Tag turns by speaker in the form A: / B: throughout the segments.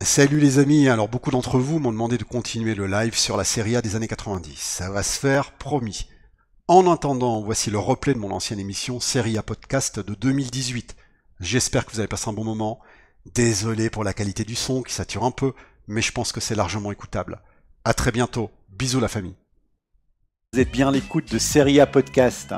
A: Salut les amis, alors beaucoup d'entre vous m'ont demandé de continuer le live sur la Serie A des années 90. Ça va se faire, promis. En attendant, voici le replay de mon ancienne émission Serie A Podcast de 2018. J'espère que vous avez passé un bon moment. Désolé pour la qualité du son qui sature un peu, mais je pense que c'est largement écoutable. À très bientôt. Bisous la famille.
B: Vous êtes bien à l'écoute de Serie A Podcast.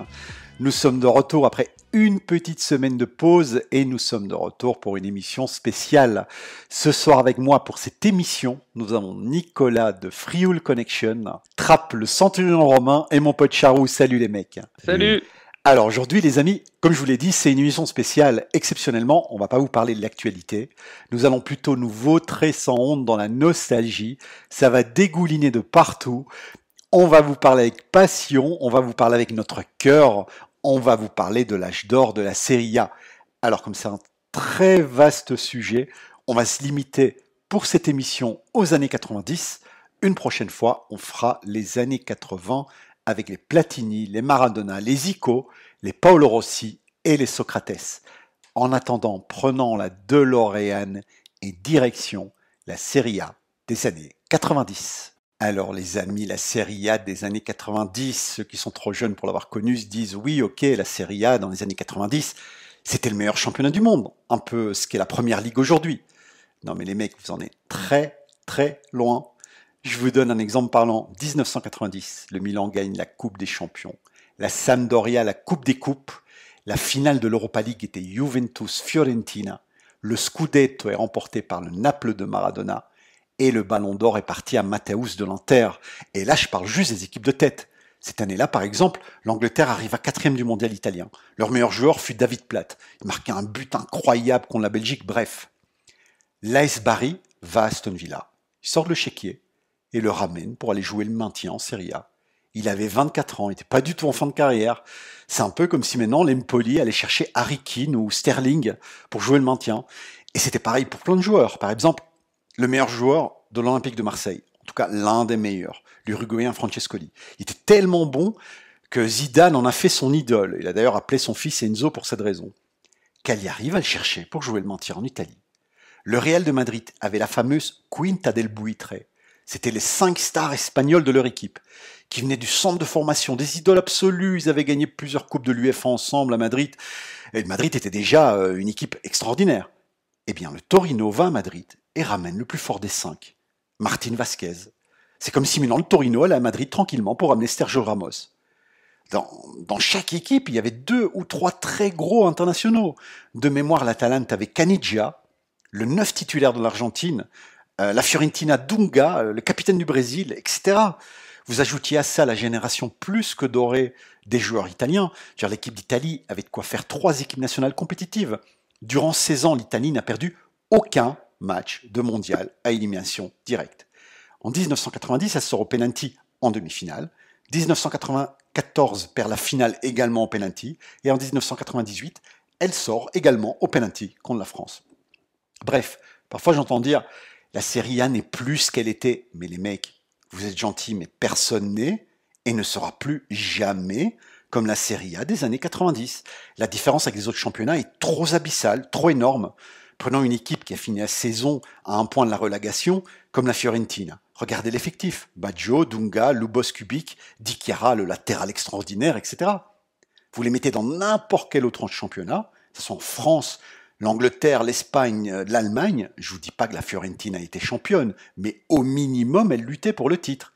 B: Nous sommes de retour après une petite semaine de pause et nous sommes de retour pour une émission spéciale. Ce soir avec moi pour cette émission, nous avons Nicolas de Frioul Connection, Trapp le centurion romain et mon pote Charou. Salut les mecs.
C: Salut.
B: Alors aujourd'hui les amis, comme je vous l'ai dit, c'est une émission spéciale. Exceptionnellement, on va pas vous parler de l'actualité. Nous allons plutôt nous vautrer sans honte dans la nostalgie. Ça va dégouliner de partout. On va vous parler avec passion, on va vous parler avec notre cœur, on va vous parler de l'âge d'or de la Serie A. Alors comme c'est un très vaste sujet, on va se limiter pour cette émission aux années 90. Une prochaine fois, on fera les années 80 avec les Platini, les Maradona, les Zico, les Paolo Rossi et les Socrates. En attendant, prenons la DeLorean et direction la Serie A des années 90. Alors les amis, la Serie A des années 90, ceux qui sont trop jeunes pour l'avoir connue se disent oui, ok, la Serie A dans les années 90, c'était le meilleur championnat du monde, un peu ce qu'est la première ligue aujourd'hui. Non mais les mecs, vous en êtes très très loin. Je vous donne un exemple parlant. 1990, le Milan gagne la Coupe des Champions, la Sampdoria la Coupe des Coupes, la finale de l'Europa League était Juventus-Fiorentina, le Scudetto est remporté par le Naples de Maradona, et le Ballon d'Or est parti à Matthäus de l'Inter. Et là, je parle juste des équipes de tête. Cette année-là, par exemple, l'Angleterre arriva 4e du mondial italien. Leur meilleur joueur fut David Platt. Il marquait un but incroyable contre la Belgique. Bref, l'AS Bari va à Aston Villa. Il sort le chéquier et le ramène pour aller jouer le maintien en Serie A. Il avait 24 ans, il n'était pas du tout en fin de carrière. C'est un peu comme si maintenant l'Empoli allait chercher Harry Keane ou Sterling pour jouer le maintien. Et c'était pareil pour plein de joueurs. Par exemple, le meilleur joueur de l'Olympique de Marseille, en tout cas l'un des meilleurs, l'Uruguayen Francescoli. Il était tellement bon que Zidane en a fait son idole. Il a d'ailleurs appelé son fils Enzo pour cette raison. Cagliari va le chercher pour jouer le maintien en Italie. Le Real de Madrid avait la fameuse Quinta del Buitre. C'était les 5 stars espagnols de leur équipe, qui venaient du centre de formation, des idoles absolues. Ils avaient gagné plusieurs coupes de l'UEFA ensemble à Madrid. Et Madrid était déjà une équipe extraordinaire. Eh bien, le Torino va à Madrid et ramène le plus fort des 5, Martin Vasquez. C'est comme si maintenant le Torino allait à Madrid tranquillement pour amener Sergio Ramos. Dans chaque équipe, il y avait 2 ou 3 très gros internationaux. De mémoire, l'Atalante avait Caniggia, le 9 titulaire de l'Argentine, la Fiorentina Dunga, le capitaine du Brésil, etc. Vous ajoutiez à ça la génération plus que dorée des joueurs italiens. L'équipe d'Italie avait de quoi faire 3 équipes nationales compétitives. Durant 16 ans, l'Italie n'a perdu aucun match de mondial à élimination directe. En 1990, elle sort au penalty en demi-finale. 1994 perd la finale également au penalty. Et en 1998, elle sort également au penalty contre la France. Bref, parfois j'entends dire la Serie A n'est plus ce qu'elle était. Mais les mecs, vous êtes gentils, mais personne n'est et ne sera plus jamais comme la Serie A des années 90. La différence avec les autres championnats est trop abyssale, trop énorme. Prenons une équipe qui a fini la saison à un point de la relégation, comme la Fiorentina. Regardez l'effectif. Baggio, Dunga, Lubos Kubik, Di Chiara, le latéral extraordinaire, etc. Vous les mettez dans n'importe quel autre championnat, que ce soit en France, l'Angleterre, l'Espagne, l'Allemagne, je vous dis pas que la Fiorentina était championne, mais au minimum, elle luttait pour le titre.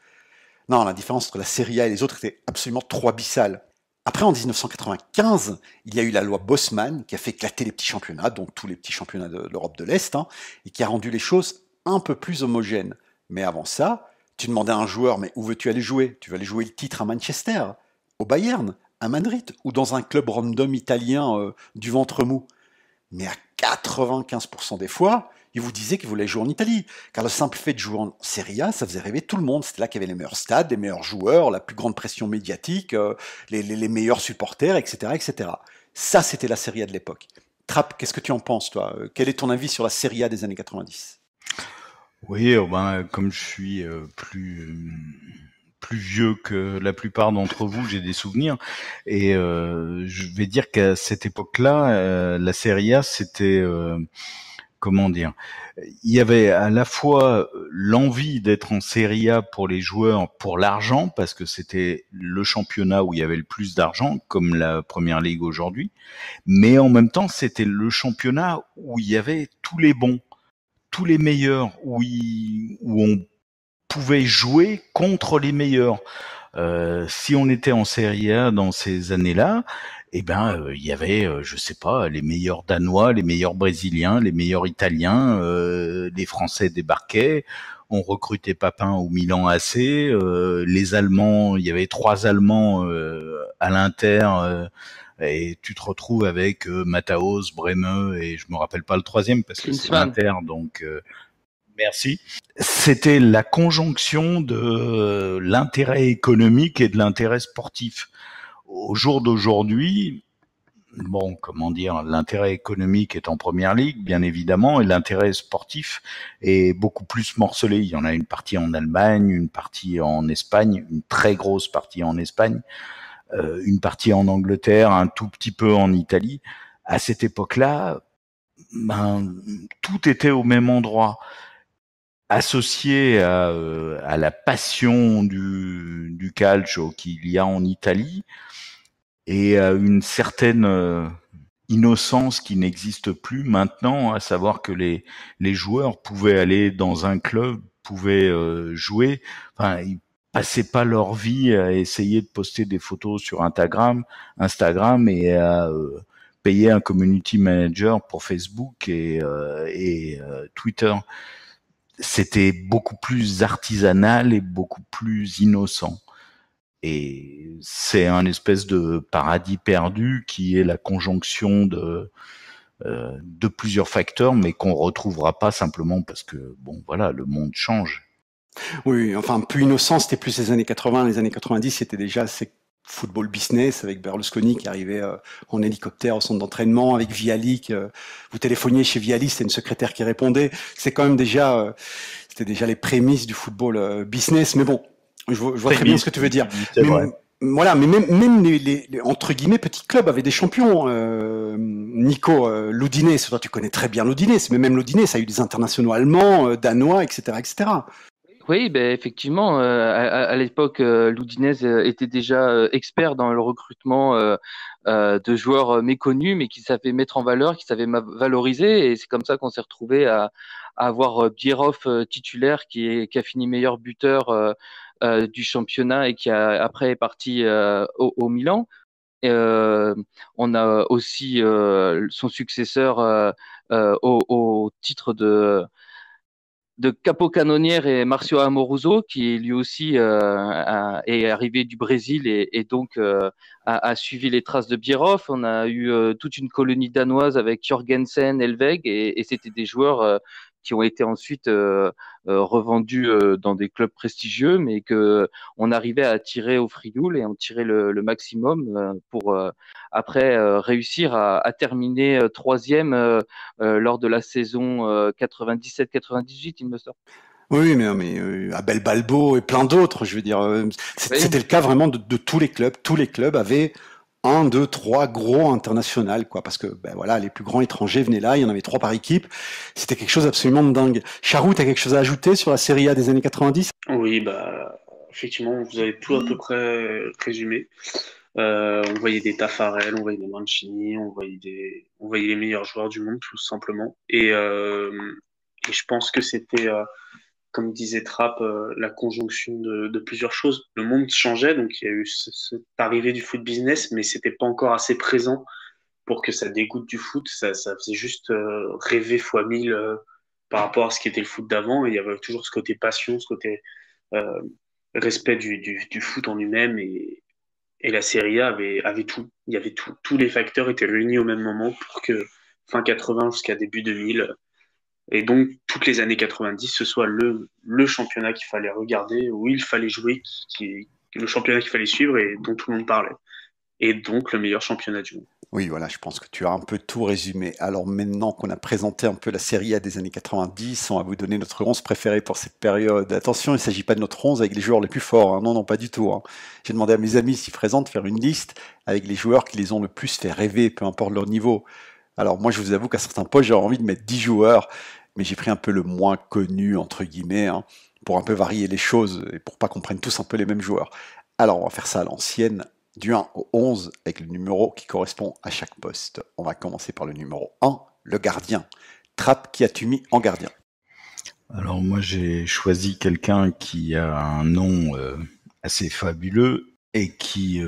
B: Non, la différence entre la Serie A et les autres était absolument trop abyssale. Après, en 1995, il y a eu la loi Bosman qui a fait éclater les petits championnats, dont tous les petits championnats de l'Europe de l'Est, et qui a rendu les choses un peu plus homogènes. Mais avant ça, tu demandais à un joueur, mais où veux-tu aller jouer? Tu veux aller jouer le titre à Manchester, au Bayern, à Madrid, ou dans un club random italien du ventre mou? Mais à 95% des fois, il vous disait qu'il voulait jouer en Italie. Car le simple fait de jouer en Serie A, ça faisait rêver tout le monde. C'était là qu'il y avait les meilleurs stades, les meilleurs joueurs, la plus grande pression médiatique, les meilleurs supporters, etc., etc. Ça, c'était la Serie A de l'époque. Trapp, qu'est-ce que tu en penses, toi? Quel est ton avis sur la Serie A des années 90?
C: Oui, comme je suis plus vieux que la plupart d'entre vous, j'ai des souvenirs. Et je vais dire qu'à cette époque-là, la Serie A, c'était comment dire, il y avait à la fois l'envie d'être en Serie A pour les joueurs pour l'argent, parce que c'était le championnat où il y avait le plus d'argent, comme la Première Ligue aujourd'hui, mais en même temps, c'était le championnat où il y avait tous les bons, tous les meilleurs, où on pouvait jouer contre les meilleurs. Si on était en Serie A dans ces années-là, il y avait, je sais pas, les meilleurs Danois, les meilleurs Brésiliens, les meilleurs Italiens, les Français débarquaient. On recrutait Papin au Milan AC. Les Allemands, il y avait 3 Allemands à l'Inter. Et tu te retrouves avec Mataos, Breme et je me rappelle pas le troisième parce que c'est l'Inter, donc merci. C'était la conjonction de l'intérêt économique et de l'intérêt sportif. Au jour d'aujourd'hui, bon, comment dire, l'intérêt économique est en première ligue, bien évidemment, et l'intérêt sportif est beaucoup plus morcelé. Il y en a une partie en Allemagne, une partie en Espagne, une très grosse partie en Espagne, une partie en Angleterre, un tout petit peu en Italie. À cette époque-là, tout était au même endroit. Associé à la passion du calcio qu'il y a en Italie et à une certaine innocence qui n'existe plus maintenant, à savoir que les joueurs pouvaient aller dans un club, pouvaient jouer, enfin ils passaient pas leur vie à essayer de poster des photos sur Instagram et à payer un community manager pour Facebook et Twitter. C'était beaucoup plus artisanal et beaucoup plus innocent. Et c'est un espèce de paradis perdu qui est la conjonction de plusieurs facteurs, mais qu'on retrouvera pas simplement parce que, bon, voilà, le monde change.
B: Oui, enfin, plus innocent, c'était plus les années 80. Les années 90, c'était déjà football business avec Berlusconi qui arrivait en hélicoptère au centre d'entraînement avec Viali. Vous téléphoniez chez Viali, c'était une secrétaire qui répondait. C'est quand même déjà, c'était déjà les prémices du football business. Mais bon, je vois très bien ce que tu veux dire. Voilà, mais même les entre guillemets petits clubs avaient des champions. Nico, l'Udinese, toi tu connais très bien l'Udinese, mais même l'Udinese a eu des internationaux allemands, danois, etc., etc.
D: Oui, ben effectivement, à l'époque, l'Udinese était déjà expert dans le recrutement de joueurs méconnus, mais qui savaient mettre en valeur, qui savaient valoriser, et c'est comme ça qu'on s'est retrouvé à avoir Bierhoff titulaire, qui a fini meilleur buteur du championnat et qui après est parti au Milan. On a aussi son successeur au titre de capocannonière et Marcio Amoroso, qui lui aussi est arrivé du Brésil et donc a suivi les traces de Bierhoff. On a eu toute une colonie danoise avec Jorgensen, Elveg, et c'était des joueurs qui ont été ensuite revendus dans des clubs prestigieux, mais que on arrivait à tirer au frioul et en tirer le maximum pour après réussir à terminer troisième lors de la saison 97-98, il me semble.
B: Oui, mais Abel Balbo et plein d'autres, je veux dire, c'était le cas vraiment de tous les clubs. Tous les clubs avaient 1, 2, 3 gros internationaux, quoi, parce que ben voilà, les plus grands étrangers venaient là, il y en avait 3 par équipe. C'était quelque chose absolument de dingue. Charou, t'as quelque chose à ajouter sur la Serie A des années 90?
E: Oui, effectivement, vous avez tout à peu près résumé. On voyait des Taffarel, on voyait des Mancini, on voyait les meilleurs joueurs du monde, tout simplement. Et je pense que c'était, comme disait Trapp, la conjonction de plusieurs choses. Le monde changeait, donc il y a eu cette arrivée du foot business, mais c'était pas encore assez présent pour que ça dégoûte du foot. Ça faisait juste rêver fois 1000 par rapport à ce qui était le foot d'avant. Et il y avait toujours ce côté passion, ce côté respect du foot en lui-même. Et la Serie A avait tout. Il y avait tout. Tous les facteurs étaient réunis au même moment pour que fin 80 jusqu'à début 2000, et donc toutes les années 90, ce soit le championnat qu'il fallait regarder, où il fallait jouer, le championnat qu'il fallait suivre et dont tout le monde parlait. Et donc le meilleur championnat du monde.
B: Oui, voilà, je pense que tu as un peu tout résumé. Alors maintenant qu'on a présenté un peu la Serie A des années 90, on va vous donner notre 11 préféré pour cette période. Attention, il ne s'agit pas de notre 11 avec les joueurs les plus forts, hein. Non, non, pas du tout, hein. J'ai demandé à mes amis s'ils présentent de faire une liste avec les joueurs qui les ont le plus fait rêver, peu importe leur niveau. Alors moi, je vous avoue qu'à certains postes, j'aurais envie de mettre 10 joueurs, mais j'ai pris un peu le moins connu, entre guillemets, hein, pour un peu varier les choses et pour pas qu'on prenne tous un peu les mêmes joueurs. Alors, on va faire ça à l'ancienne, du 1 au 11, avec le numéro qui correspond à chaque poste. On va commencer par le numéro 1, le gardien. Trapp, qui as-tu mis en gardien?
C: Alors moi j'ai choisi quelqu'un qui a un nom assez fabuleux et qui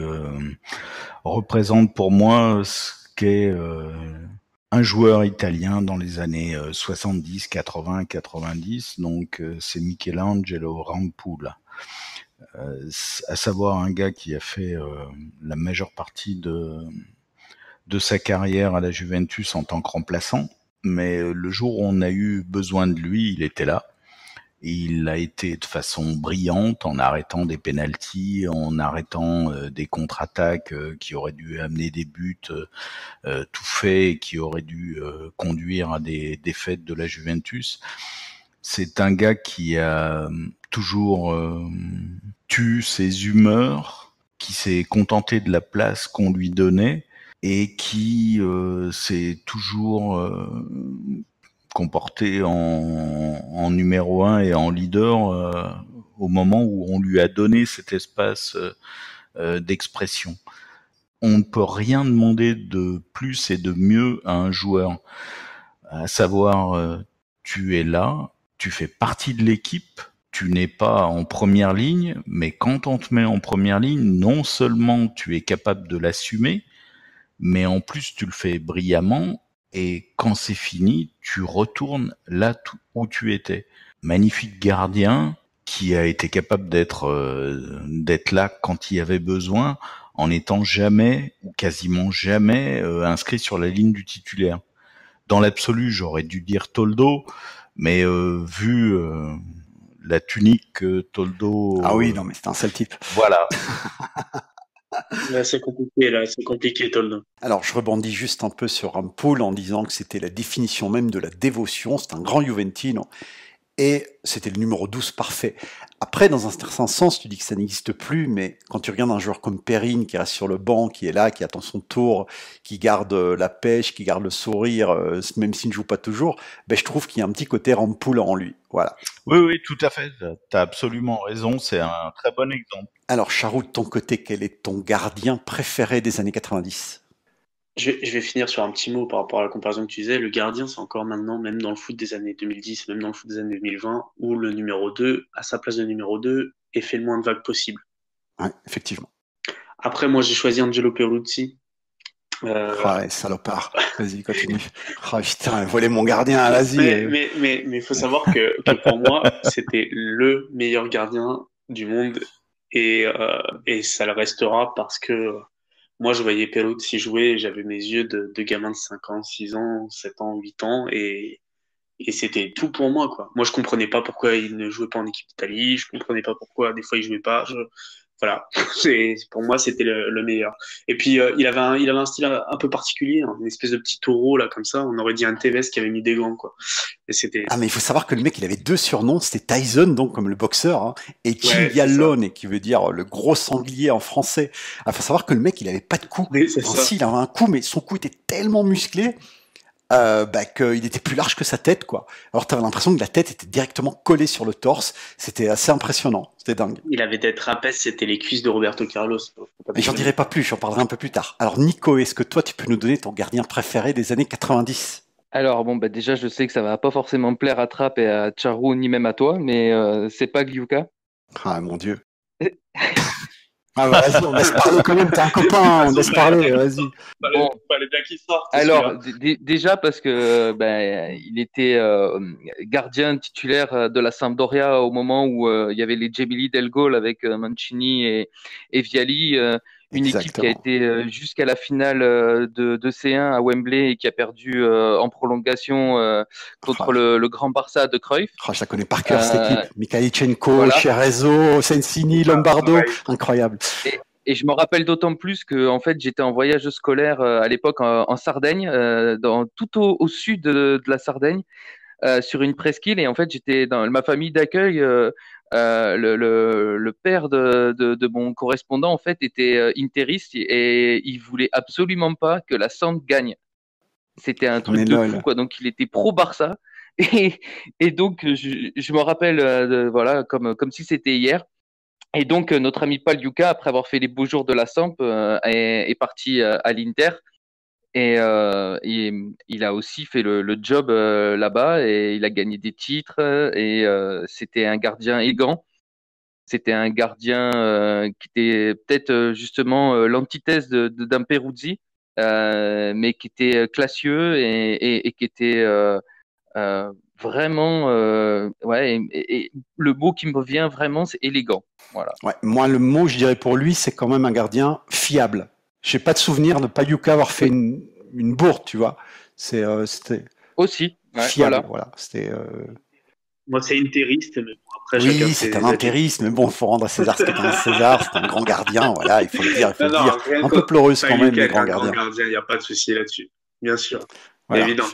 C: représente pour moi ce qu'est un joueur italien dans les années 70, 80, 90. Donc c'est Michelangelo Rampoula. À savoir un gars qui a fait la majeure partie de sa carrière à la Juventus en tant que remplaçant. Mais le jour où on a eu besoin de lui, il était là. Et il a été de façon brillante en arrêtant des pénaltys, en arrêtant des contre-attaques qui auraient dû amener des buts tout faits, qui auraient dû conduire à des défaites de la Juventus. C'est un gars qui a toujours tu ses humeurs, qui s'est contenté de la place qu'on lui donnait et qui s'est toujours comporté en numéro 1 et en leader au moment où on lui a donné cet espace d'expression. On ne peut rien demander de plus et de mieux à un joueur, à savoir tu es là, tu fais partie de l'équipe, tu n'es pas en première ligne, mais quand on te met en première ligne, non seulement tu es capable de l'assumer, mais en plus tu le fais brillamment, et quand c'est fini, tu retournes là où tu étais. Magnifique gardien qui a été capable d'être là quand il y avait besoin, en n'étant jamais ou quasiment jamais inscrit sur la ligne du titulaire. Dans l'absolu, j'aurais dû dire Toldo, mais vu la tunique que Toldo...
B: Ah oui, non, mais c'est un sale type.
C: Voilà.
E: Là, c'est compliqué, Toldo.
B: Alors, je rebondis juste un peu sur Rampoul en disant que c'était la définition même de la dévotion. C'est un grand Juventino. Et c'était le numéro 12 parfait. Après, dans un certain sens, tu dis que ça n'existe plus, mais quand tu regardes un joueur comme Perrine qui reste sur le banc, qui est là, qui attend son tour, qui garde la pêche, qui garde le sourire, même s'il ne joue pas toujours, ben, je trouve qu'il y a un petit côté Rampoul en lui. Voilà.
C: Oui, tout à fait. Tu as absolument raison. C'est un très bon exemple.
B: Alors, Charou, de ton côté, quel est ton gardien préféré des années 90?
E: Je vais finir sur un petit mot par rapport à la comparaison que tu disais. Le gardien, c'est encore maintenant, même dans le foot des années 2010, même dans le foot des années 2020, où le numéro 2, à sa place de numéro 2, est fait le moins de vagues possible.
B: Ouais, effectivement.
E: Après, moi, j'ai choisi Angelo Peruzzi.
B: Ouais, salopard. Vas-y, continue. Oh putain, volé mon gardien, vas-y.
E: Mais faut savoir que pour moi, c'était le meilleur gardien du monde et ça le restera parce que moi, je voyais Peruzzi jouer et j'avais mes yeux de gamin de 5 ans, 6 ans, 7 ans, 8 ans et c'était tout pour moi, quoi. Moi, je comprenais pas pourquoi il ne jouait pas en équipe d'Italie, je comprenais pas pourquoi des fois il jouait pas. Voilà, pour moi, c'était le meilleur. Et puis, il avait un style un peu particulier, hein, une espèce de petit taureau, là, comme ça. On aurait dit un Tevez qui avait mis des gants, quoi. Et c'était...
B: Ah, mais il faut savoir que le mec, il avait 2 surnoms. C'était Tyson, donc, comme le boxeur, hein, et
E: Ouais,
B: Cinghialone, qui veut dire le gros sanglier en français. Ah, faut savoir que le mec, il avait pas de cou.
E: Oui, c'est
B: Enfin,
E: ça.
B: si, il avait un cou, mais son cou était tellement musclé, qu'il était plus large que sa tête, quoi. Alors, t'avais l'impression que la tête était directement collée sur le torse. C'était assez impressionnant. C'était dingue.
E: Il avait des trapèzes, c'était les cuisses de Roberto Carlos.
B: Mais j'en dirai pas plus, j'en parlerai un peu plus tard. Alors, Nico, est-ce que toi, tu peux nous donner ton gardien préféré des années 90?
D: Alors bon, bah déjà, je sais que ça va pas forcément plaire à Trapp et à Charou, ni même à toi, mais c'est pas Gliuka.
B: Ah, mon Dieu. Ah, bah, vas-y, on laisse parler quand même, t'es un copain, on laisse parler, vas-y.
D: Bon.
E: Fallait bien qu'il sorte.
D: Alors, déjà parce que il était gardien titulaire de la Sampdoria au moment où il y avait les Gemelli del Gol avec Mancini et Vialli, une équipe qui a été jusqu'à la finale de C1 à Wembley et qui a perdu en prolongation contre le grand Barça de Cruyff.
B: Oh, je la connais par cœur cette équipe. Mikhailichenko,
D: voilà.
B: Cerezo, Sensini, Lombardo, incroyable.
D: Et je me rappelle d'autant plus que en fait j'étais en voyage scolaire à l'époque en Sardaigne, tout au sud de la Sardaigne, sur une presqu'île, et en fait j'étais dans ma famille d'accueil. Le père de mon correspondant en fait était interiste et il voulait absolument pas que la Samp gagne. C'était un truc de fou, quoi. Donc il était pro Barça. Et donc, je me rappelle, voilà, comme si c'était hier. Et donc, notre ami Paliuka, après avoir fait les beaux jours de la Samp, est parti à l'Inter. Et il a aussi fait le job là-bas et il a gagné des titres. Et c'était un gardien élégant. C'était un gardien qui était peut-être justement l'antithèse d'un Peruzzi, mais qui était classieux et qui était euh, vraiment, ouais. Et le mot qui me vient vraiment, c'est élégant. Voilà.
B: Ouais, moi, le mot, je dirais pour lui, c'est quand même un gardien fiable. J'ai pas de souvenir de Paliuka avoir fait une bourde, tu vois. C'était
D: Aussi, ouais,
B: fiable,
D: voilà.
B: voilà. C'était.
E: Moi, c'est interiste, mais bon, après, chacun
B: Oui,
E: ses
B: c'est un
E: avis.
B: intériste, mais bon, il faut rendre à César ce qui est un César. C'est un grand gardien, voilà, il faut le dire, il faut
E: Non,
B: le
E: non,
B: dire.
E: rien
B: Un peu pleureuse quand même,
E: Paliuka
B: les
E: est
B: grands
E: un grand
B: gardiens.
E: gardien, il n'y a pas de souci là-dessus. Bien sûr,
B: Voilà.
E: évident.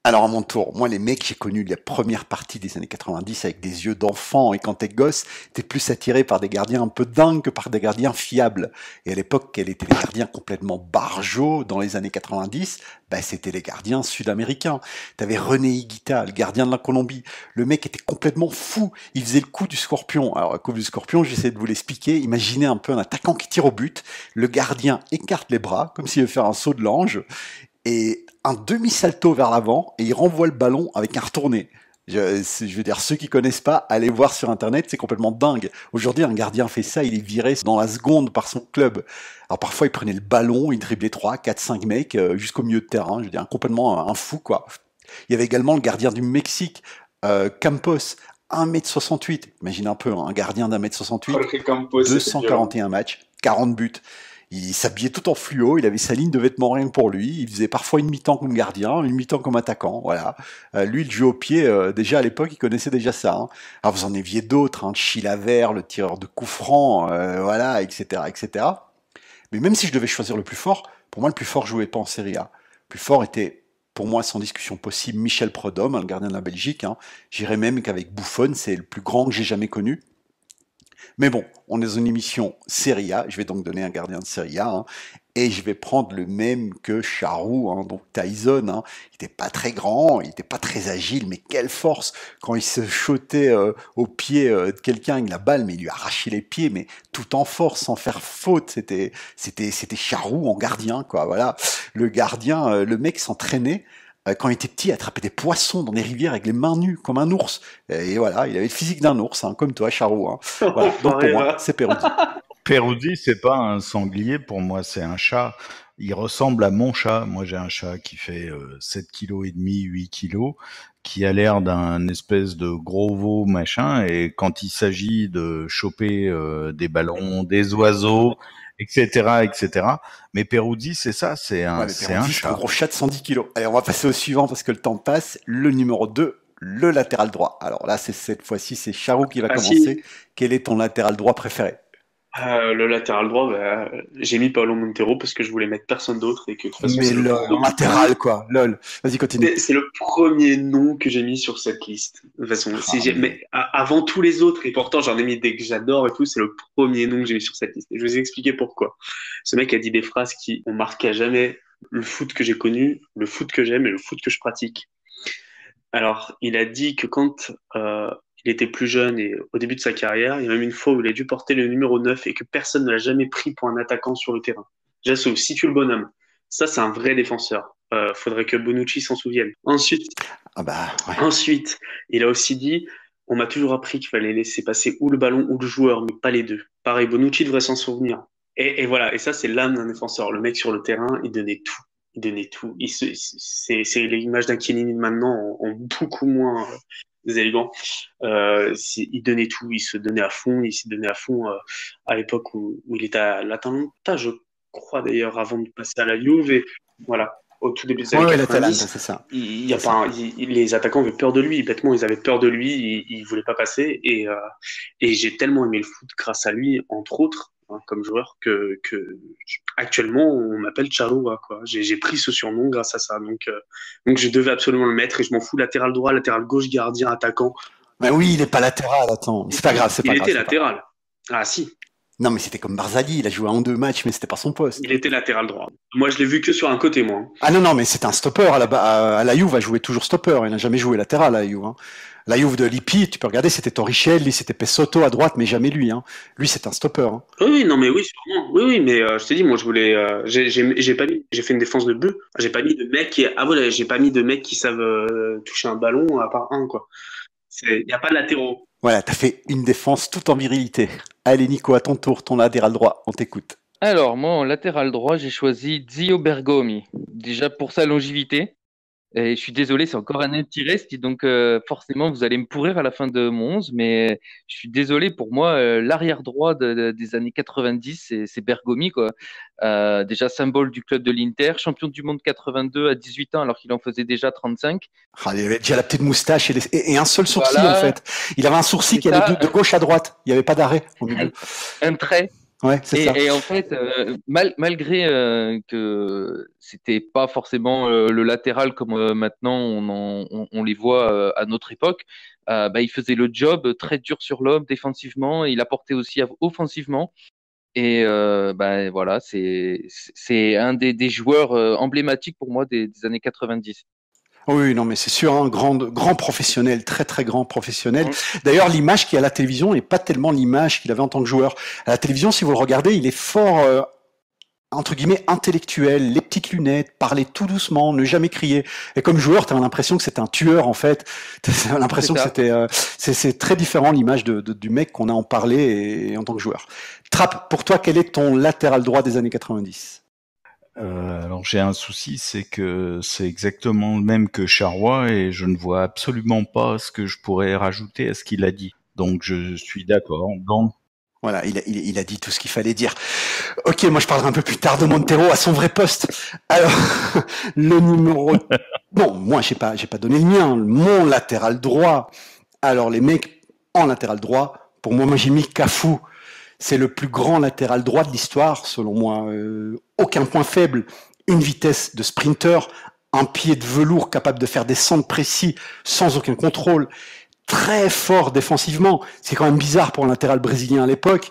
B: Alors à mon tour, moi les mecs, j'ai connu la première partie des années 90 avec des yeux d'enfant et quand t'es gosse, t'es plus attiré par des gardiens un peu dingues que par des gardiens fiables. Et à l'époque, quels étaient les gardiens complètement barjots dans les années 90 ? Ben, c'était les gardiens sud-américains. T'avais René Higuita, le gardien de la Colombie. Le mec était complètement fou. Il faisait le coup du scorpion. Alors, le coup du scorpion, j'essaie de vous l'expliquer. Imaginez un peu un attaquant qui tire au but. Le gardien écarte les bras, comme s'il veut faire un saut de l'ange. Et un demi-salto vers l'avant et il renvoie le ballon avec un retourné. Je veux dire, ceux qui connaissent pas, allez voir sur internet, c'est complètement dingue. Aujourd'hui, un gardien fait ça, il est viré dans la seconde par son club. Alors parfois, il prenait le ballon, il driblait 3, 4, 5 mecs jusqu'au milieu de terrain. Je veux dire, complètement un fou, quoi. Il y avait également le gardien du Mexique, Campos, 1m68. Imagine un peu, un gardien d'1m68,
E: Jorge Campos, c'est violent.
B: 241 matchs, 40 buts. Il s'habillait tout en fluo, il avait sa ligne de vêtements rien que pour lui, il faisait parfois une mi-temps comme gardien, une mi-temps comme attaquant, voilà. Lui, il jouait au pied, déjà à l'époque, il connaissait déjà ça. Hein. Alors vous en aviez d'autres, hein, Chilavert, le tireur de coups francs, voilà, etc., etc. Mais même si je devais choisir le plus fort, pour moi, le plus fort jouait pas en Serie A. Le plus fort était, pour moi, sans discussion possible, Michel Prudhomme, le gardien de la Belgique. Hein. J'irais même qu'avec Buffon, c'est le plus grand que j'ai jamais connu. Mais bon, on est dans une émission Serie A, je vais donc donner un gardien de Serie A, hein, et je vais prendre le même que Charroux, hein, donc Tyson. Hein. Il n'était pas très grand, il n'était pas très agile, mais quelle force quand il se shotait au pied de quelqu'un avec la balle, mais il lui arrachait les pieds, mais tout en force, sans faire faute. C'était Charroux en gardien, quoi. Voilà, le gardien, le mec s'entraînait quand il était petit, attraper des poissons dans les rivières avec les mains nues, comme un ours. Et voilà, il avait le physique d'un ours, hein, comme toi, Charou. Hein. Voilà. Donc pour moi, c'est Peruzzi.
C: Peruzzi, c'est pas un sanglier, pour moi, c'est un chat. Il ressemble à mon chat. Moi, j'ai un chat qui fait 7 kg et demi, 8 kilos, qui a l'air d'un espèce de gros veau machin. Et quand il s'agit de choper des ballons, des oiseaux, etc., etc. Mais Peruzzi, c'est ça, c'est un,
B: Ouais,
C: c'est un
B: Peruzzi, c'est un
C: chat.
B: gros chat de 110 kilos. Allez, on va passer au suivant parce que le temps passe. Le numéro 2, le latéral droit. Alors là, cette fois-ci, c'est Charou qui va commencer. Quel est ton latéral droit préféré ?
E: Le latéral droit, bah, j'ai mis Paulo Montero parce que je voulais mettre personne d'autre et que de toute façon,
B: Mais lol, latéral quoi, lol. Vas-y, continue.
E: C'est le premier nom que j'ai mis sur cette liste. De toute façon, mais avant tous les autres, et pourtant j'en ai mis des que j'adore et tout, c'est le premier nom que j'ai mis sur cette liste. Et je vais vous expliquer pourquoi. Ce mec a dit des phrases qui ont marqué à jamais le foot que j'ai connu, le foot que j'aime et le foot que je pratique. Alors, il a dit que quand il était plus jeune et au début de sa carrière, il y a même une fois où il a dû porter le numéro 9 et que personne ne l'a jamais pris pour un attaquant sur le terrain. Déjà, c'est aussi tu le bonhomme. Ça, c'est un vrai défenseur. Faudrait que Bonucci s'en souvienne. Ensuite, il a aussi dit, on m'a toujours appris qu'il fallait laisser passer ou le ballon ou le joueur, mais pas les deux. Pareil, Bonucci devrait s'en souvenir. Et voilà, et ça, c'est l'âme d'un défenseur. Le mec sur le terrain, il donnait tout. Il donnait tout. C'est l'image d'un Chiellini de maintenant en beaucoup moins élégant. Il donnait tout, il se donnait à fond, il s'est donné à fond à l'époque où il était à l'Atalanta, je crois d'ailleurs, avant de passer à la Juve. Et voilà, au tout début des années 90,
B: c'est ça.
E: Les attaquants avaient peur de lui, bêtement, ils avaient peur de lui, ils voulaient pas passer. Et j'ai tellement aimé le foot grâce à lui, entre autres, hein, comme joueur, que actuellement on m'appelle Charoua, quoi. J'ai pris ce surnom grâce à ça, donc je devais absolument le mettre et je m'en fous. Latéral droit, latéral gauche, gardien, attaquant.
B: Mais oui, il est pas latéral, attends. C'est pas grave, c'est pas grave.
E: Il était latéral. Ah si.
B: Non, mais c'était comme Barzagli, il a joué en 2 matchs, mais c'était pas son poste.
E: Il était latéral droit. Moi, je l'ai vu que sur un côté, moi.
B: Ah non, non, mais c'est un stopper. À la Juve, a joué toujours stopper. Il n'a jamais joué latéral à la Juve. Hein. La Juve de Lippi, tu peux regarder, c'était Torricelli, c'était Pessotto à droite, mais jamais lui. Hein. Lui, c'est un stopper. Hein.
E: Oui, non, mais oui, sûrement. Oui, oui, mais je t'ai dit, moi, je voulais. J'ai pas mis. J'ai fait une défense de but. J'ai pas mis de mecs qui. Ah voilà, j'ai pas mis de mecs qui savent toucher un ballon à part un, quoi. Il y a pas de latéraux.
B: Voilà, t'as fait une défense tout en virilité. Allez, Nico, à ton tour, ton latéral droit, on t'écoute.
D: Alors, moi, en latéral droit, j'ai choisi Zio Bergomi. Déjà pour sa longévité. Et je suis désolé, c'est encore un anti-rest, donc forcément, vous allez me pourrir à la fin de mon 11, mais je suis désolé, pour moi, l'arrière droit des années 90, c'est Bergomi, quoi. Déjà symbole du club de l'Inter, champion du monde 82 à 18 ans, alors qu'il en faisait déjà 35.
B: Ah, il avait déjà la petite moustache et un seul sourcil,
D: Voilà,
B: en fait. Il avait un sourcil
D: c'est
B: qui allait
D: ça,
B: de gauche à droite. Il n'y avait pas d'arrêt au milieu.
D: un trait.
B: Ouais, c'est ça.
D: Et en fait, malgré que c'était pas forcément le latéral comme maintenant on les voit à notre époque, bah, il faisait le job très dur sur l'homme défensivement, il apportait aussi offensivement. Et bah, voilà, c'est un des joueurs emblématiques pour moi des années 90.
B: Oui, non, mais c'est sûr, un grand professionnel, très très grand professionnel.
D: Mm.
B: D'ailleurs, l'image qu'il a à la télévision n'est pas tellement l'image qu'il avait en tant que joueur. À la télévision, si vous le regardez, il est fort, entre guillemets, intellectuel, les petites lunettes, parler tout doucement, ne jamais crier. Et comme joueur, tu as l'impression que c'est un tueur, en fait. Tu as l'impression que c'est très différent l'image du mec qu'on a en parler et en tant que joueur. Trapp, pour toi, quel est ton latéral droit des années 90?
C: Alors j'ai un souci, c'est que c'est exactement le même que Charrois et je ne vois absolument pas ce que je pourrais rajouter à ce qu'il a dit. Donc je suis d'accord. Donc
B: Voilà, il a dit tout ce qu'il fallait dire. Ok, moi je parlerai un peu plus tard de Montero à son vrai poste. Alors, le numéro... Non, moi j'ai pas donné le mien, mon latéral droit. Alors les mecs, en latéral droit, pour moi j'ai mis Cafu. C'est le plus grand latéral droit de l'histoire, selon moi. Aucun point faible, une vitesse de sprinter, un pied de velours capable de faire des centres précis sans aucun contrôle, très fort défensivement. C'est quand même bizarre pour un latéral brésilien à l'époque.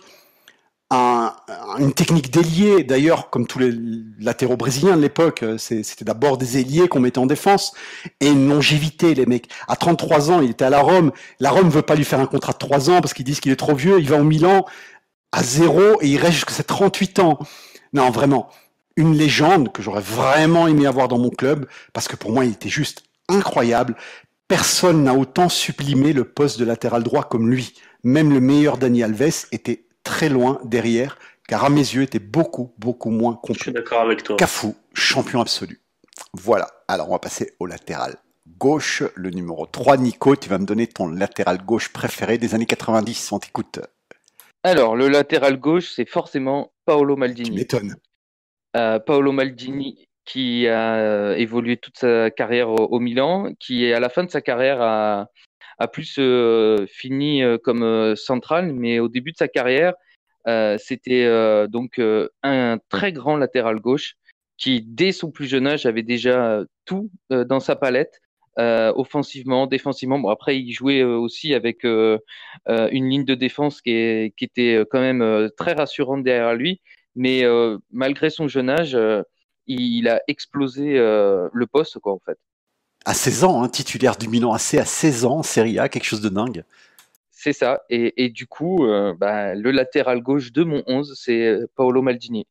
B: Une technique d'ailier, d'ailleurs, comme tous les latéraux brésiliens de l'époque, c'était d'abord des ailiers qu'on mettait en défense, et une longévité, les mecs. À 33 ans, il était à la Rome. La Rome veut pas lui faire un contrat de 3 ans parce qu'ils disent qu'il est trop vieux. Il va au Milan à 0 et il reste jusqu'à ses 38 ans. Non, vraiment, une légende que j'aurais vraiment aimé avoir dans mon club, parce que pour moi, il était juste incroyable. Personne n'a autant sublimé le poste de latéral droit comme lui. Même le meilleur Dani Alves était très loin derrière, car à mes yeux, était beaucoup moins
E: Je suis
B: complet.
E: d'accord avec toi.
B: Cafu, champion absolu. Voilà, alors on va passer au latéral gauche, le numéro 3. Nico, tu vas me donner ton latéral gauche préféré des années 90, on t'écoute.
D: Alors, le latéral gauche, c'est forcément Paolo
B: Tu
D: Maldini.
B: m'étonnes.
D: Paolo Maldini qui a évolué toute sa carrière au Milan, qui à la fin de sa carrière a plus fini comme central, mais au début de sa carrière, c'était donc un très grand latéral gauche qui, dès son plus jeune âge, avait déjà tout dans sa palette. Offensivement, défensivement. Bon, après, il jouait aussi avec une ligne de défense qui était quand même très rassurante derrière lui. Mais malgré son jeune âge, il a explosé le poste, quoi, en fait.
B: À 16 ans, hein, titulaire du Milan AC à 16 ans, Serie A, quelque chose de dingue.
D: C'est ça. Et du coup, bah, le latéral gauche de mon 11, c'est Paolo Maldini.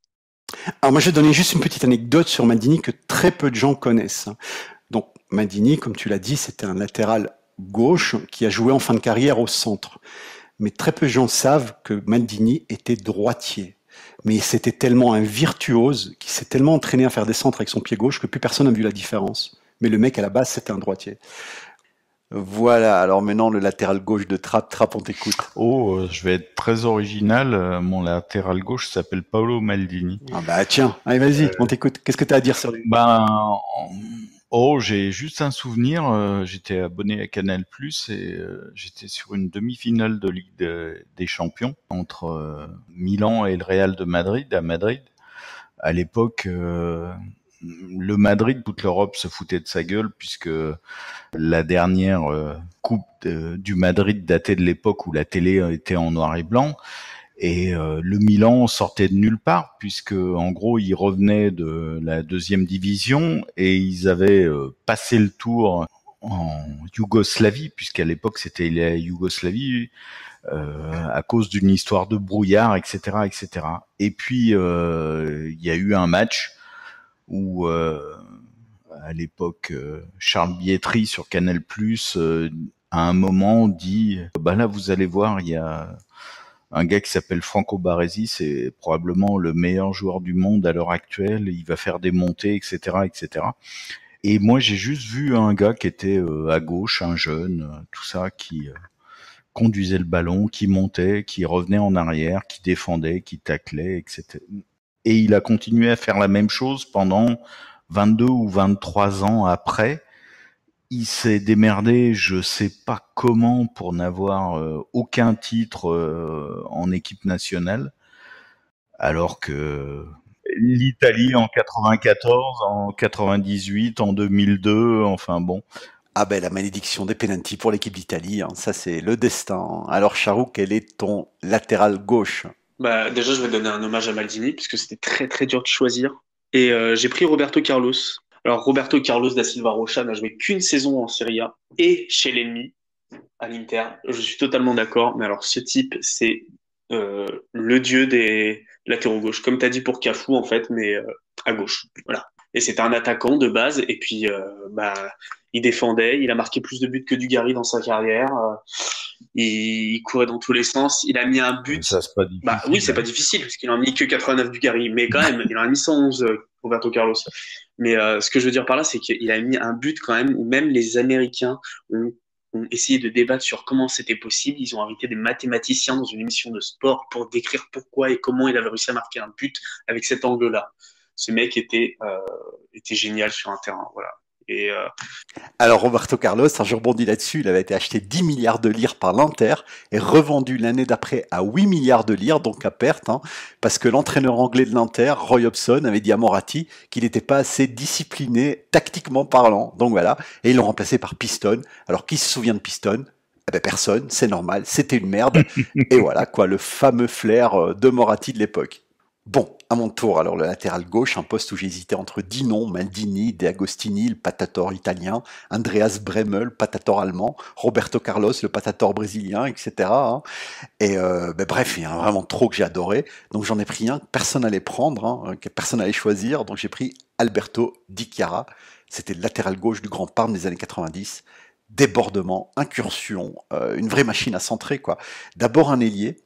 B: Alors moi, je vais donner juste une petite anecdote sur Maldini que très peu de gens connaissent. Donc Maldini, comme tu l'as dit, c'était un latéral gauche qui a joué en fin de carrière au centre. Mais très peu de gens savent que Maldini était droitier. Mais c'était tellement un virtuose, qui s'est tellement entraîné à faire des centres avec son pied gauche que plus personne n'a vu la différence. Mais le mec, à la base, c'était un droitier. Voilà, alors maintenant le latéral gauche de Trapp, on t'écoute.
C: je vais être très original. Mon latéral gauche s'appelle Paolo Maldini.
B: Ah bah tiens, allez vas-y, on t'écoute. Qu'est-ce que tu as à dire sur lui?
C: J'ai juste un souvenir. J'étais abonné à Canal+ et j'étais sur une demi-finale de Ligue des Champions entre Milan et le Real de Madrid à Madrid. À l'époque, le Madrid, toute l'Europe se foutait de sa gueule puisque la dernière coupe du Madrid datait de l'époque où la télé était en noir et blanc. Et le Milan sortait de nulle part, puisque en gros ils revenaient de la deuxième division et ils avaient passé le tour en Yougoslavie, puisqu'à l'époque c'était la Yougoslavie, à cause d'une histoire de brouillard, etc., etc. Et puis il y a eu un match où à l'époque Charles Bietri sur Canal+, à un moment dit bah là vous allez voir, il y a un gars qui s'appelle Franco Baresi, c'est probablement le meilleur joueur du monde à l'heure actuelle, il va faire des montées, etc., etc. Et moi, j'ai juste vu un gars qui était à gauche, un jeune, tout ça, qui conduisait le ballon, qui montait, qui revenait en arrière, qui défendait, qui taclait, etc. Et il a continué à faire la même chose pendant 22 ou 23 ans après. Il s'est démerdé, je sais pas comment, pour n'avoir aucun titre en équipe nationale, alors que l'Italie en 94, en 98, en 2002, enfin bon.
B: Ah ben la malédiction des pénaltys pour l'équipe d'Italie, hein, ça c'est le destin. Alors Charou, quel est ton latéral gauche?
E: Bah, déjà, je vais donner un hommage à Maldini, puisque c'était très très dur de choisir. Et j'ai pris Roberto Carlos. Alors, Roberto Carlos da Silva Rocha n'a joué qu'une saison en Serie A et chez l'ennemi, à l'Inter. Je suis totalement d'accord, mais alors ce type, c'est le dieu des latéraux gauche. Comme tu as dit pour Cafu, en fait, mais à gauche. Voilà. Et c'était un attaquant de base, et puis bah, il défendait, il a marqué plus de buts que Dugarry dans sa carrière. Il courait dans tous les sens. Il a mis un but.
C: Ça, c'est pas difficile.
E: Bah oui, c'est pas difficile, parce qu'il en a mis que 89 Dugarry, mais quand même, il en a mis 111, Roberto Carlos. Mais ce que je veux dire par là, c'est qu'il a mis un but quand même où même les Américains ont essayé de débattre sur comment c'était possible. Ils ont invité des mathématiciens dans une émission de sport pour décrire pourquoi et comment il avait réussi à marquer un but avec cet angle-là. Ce mec était génial sur un terrain, voilà. Et
B: Alors Roberto Carlos, je rebondis là-dessus, il avait été acheté 10 milliards de lire par l'Inter et revendu l'année d'après à 8 milliards de lire, donc à perte, hein, parce que l'entraîneur anglais de l'Inter, Roy Hodgson, avait dit à Moratti qu'il n'était pas assez discipliné tactiquement parlant. Donc voilà, et ils l'ont remplacé par Piston. Alors qui se souvient de Piston? Eh ben personne, c'est normal, c'était une merde. Et voilà quoi, le fameux flair de Moratti de l'époque. Bon, à mon tour, alors le latéral gauche, un poste où j'hésitais entre Dinon, Maldini, De Agostini, le patator italien, Andreas Bremmel, patator allemand, Roberto Carlos, le patator brésilien, etc. hein. Et bref, il y en a vraiment trop que j'ai adoré. Donc j'en ai pris un que personne n'allait prendre, hein, que personne n'allait choisir. Donc j'ai pris Alberto Di Chiara. C'était le latéral gauche du Grand Parme des années 90. Débordement, incursion, une vraie machine à centrer, quoi. D'abord un ailier.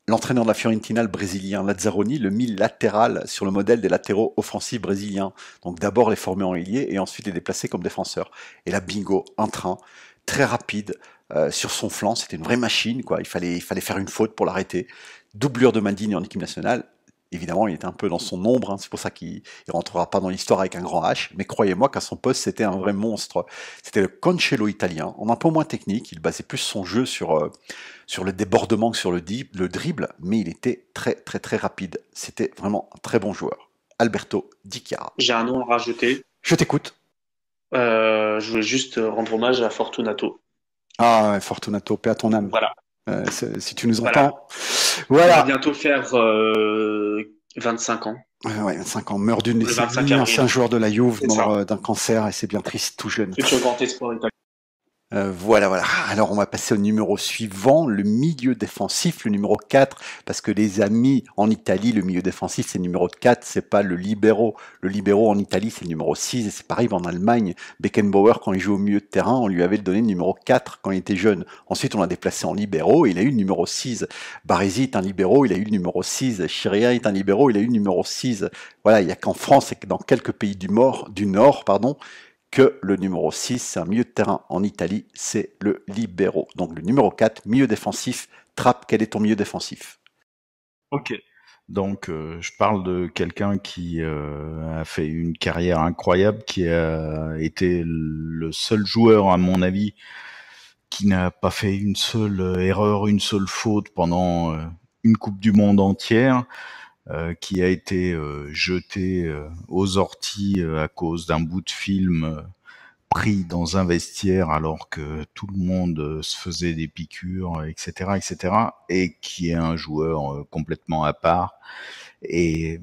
B: L'entraîneur de la Fiorentina, le brésilien Lazzaroni, le mit latéral sur le modèle des latéraux offensifs brésiliens. Donc d'abord les former en ailier et ensuite les déplacer comme défenseurs. Et là, bingo, un train, très rapide, sur son flanc, c'était une vraie machine, quoi. Il fallait faire une faute pour l'arrêter. Doublure de Maldini en équipe nationale. Évidemment, il était un peu dans son ombre, hein, c'est pour ça qu'il ne rentrera pas dans l'histoire avec un grand H, mais croyez-moi qu'à son poste, c'était un vrai monstre. C'était le Cancelo italien, en un peu moins technique, il basait plus son jeu sur le débordement que sur le dribble, mais il était très très très rapide. C'était vraiment un très bon joueur. Alberto Di Chiara.
E: j'ai un nom à rajouter.
B: Je t'écoute.
E: Je voulais juste rendre hommage à Fortunato.
B: Ah, Fortunato, paix à ton âme.
E: Voilà.
B: Si tu nous
E: Voilà.
B: entends.
E: Il va
B: Voilà.
E: bientôt faire 25 ans.
B: Ouais, 25 ans, meurt d'une
E: Le 25
B: décennie,
E: avril.
B: ancien joueur de la Juve,
E: C'est
B: mort
E: ça.
B: d'un cancer, et c'est bien triste, tout jeune.
E: Futur grand espoir italien.
B: Voilà. Alors on va passer au numéro suivant, le milieu défensif, le numéro 4, parce que les amis, en Italie, le milieu défensif, c'est le numéro 4, c'est pas le libero. Le libero en Italie, c'est le numéro 6, et c'est pareil en Allemagne. Beckenbauer, quand il jouait au milieu de terrain, on lui avait donné le numéro 4 quand il était jeune. Ensuite, on l'a déplacé en libero, et il a eu le numéro 6. Baresi est un libero, il a eu le numéro 6. Chirien est un libero, il a eu le numéro 6. Voilà, il n'y a qu'en France et que dans quelques pays du Nord, que le numéro 6, c'est un milieu de terrain en Italie, c'est le libero. Donc le numéro 4, milieu défensif. Trapp, quel est ton milieu défensif?
C: Ok. Donc, je parle de quelqu'un qui a fait une carrière incroyable, qui a été le seul joueur, à mon avis, qui n'a pas fait une seule erreur, une seule faute pendant une Coupe du Monde entière, qui a été jeté aux orties à cause d'un bout de film pris dans un vestiaire alors que tout le monde se faisait des piqûres, etc., et qui est un joueur complètement à part. Et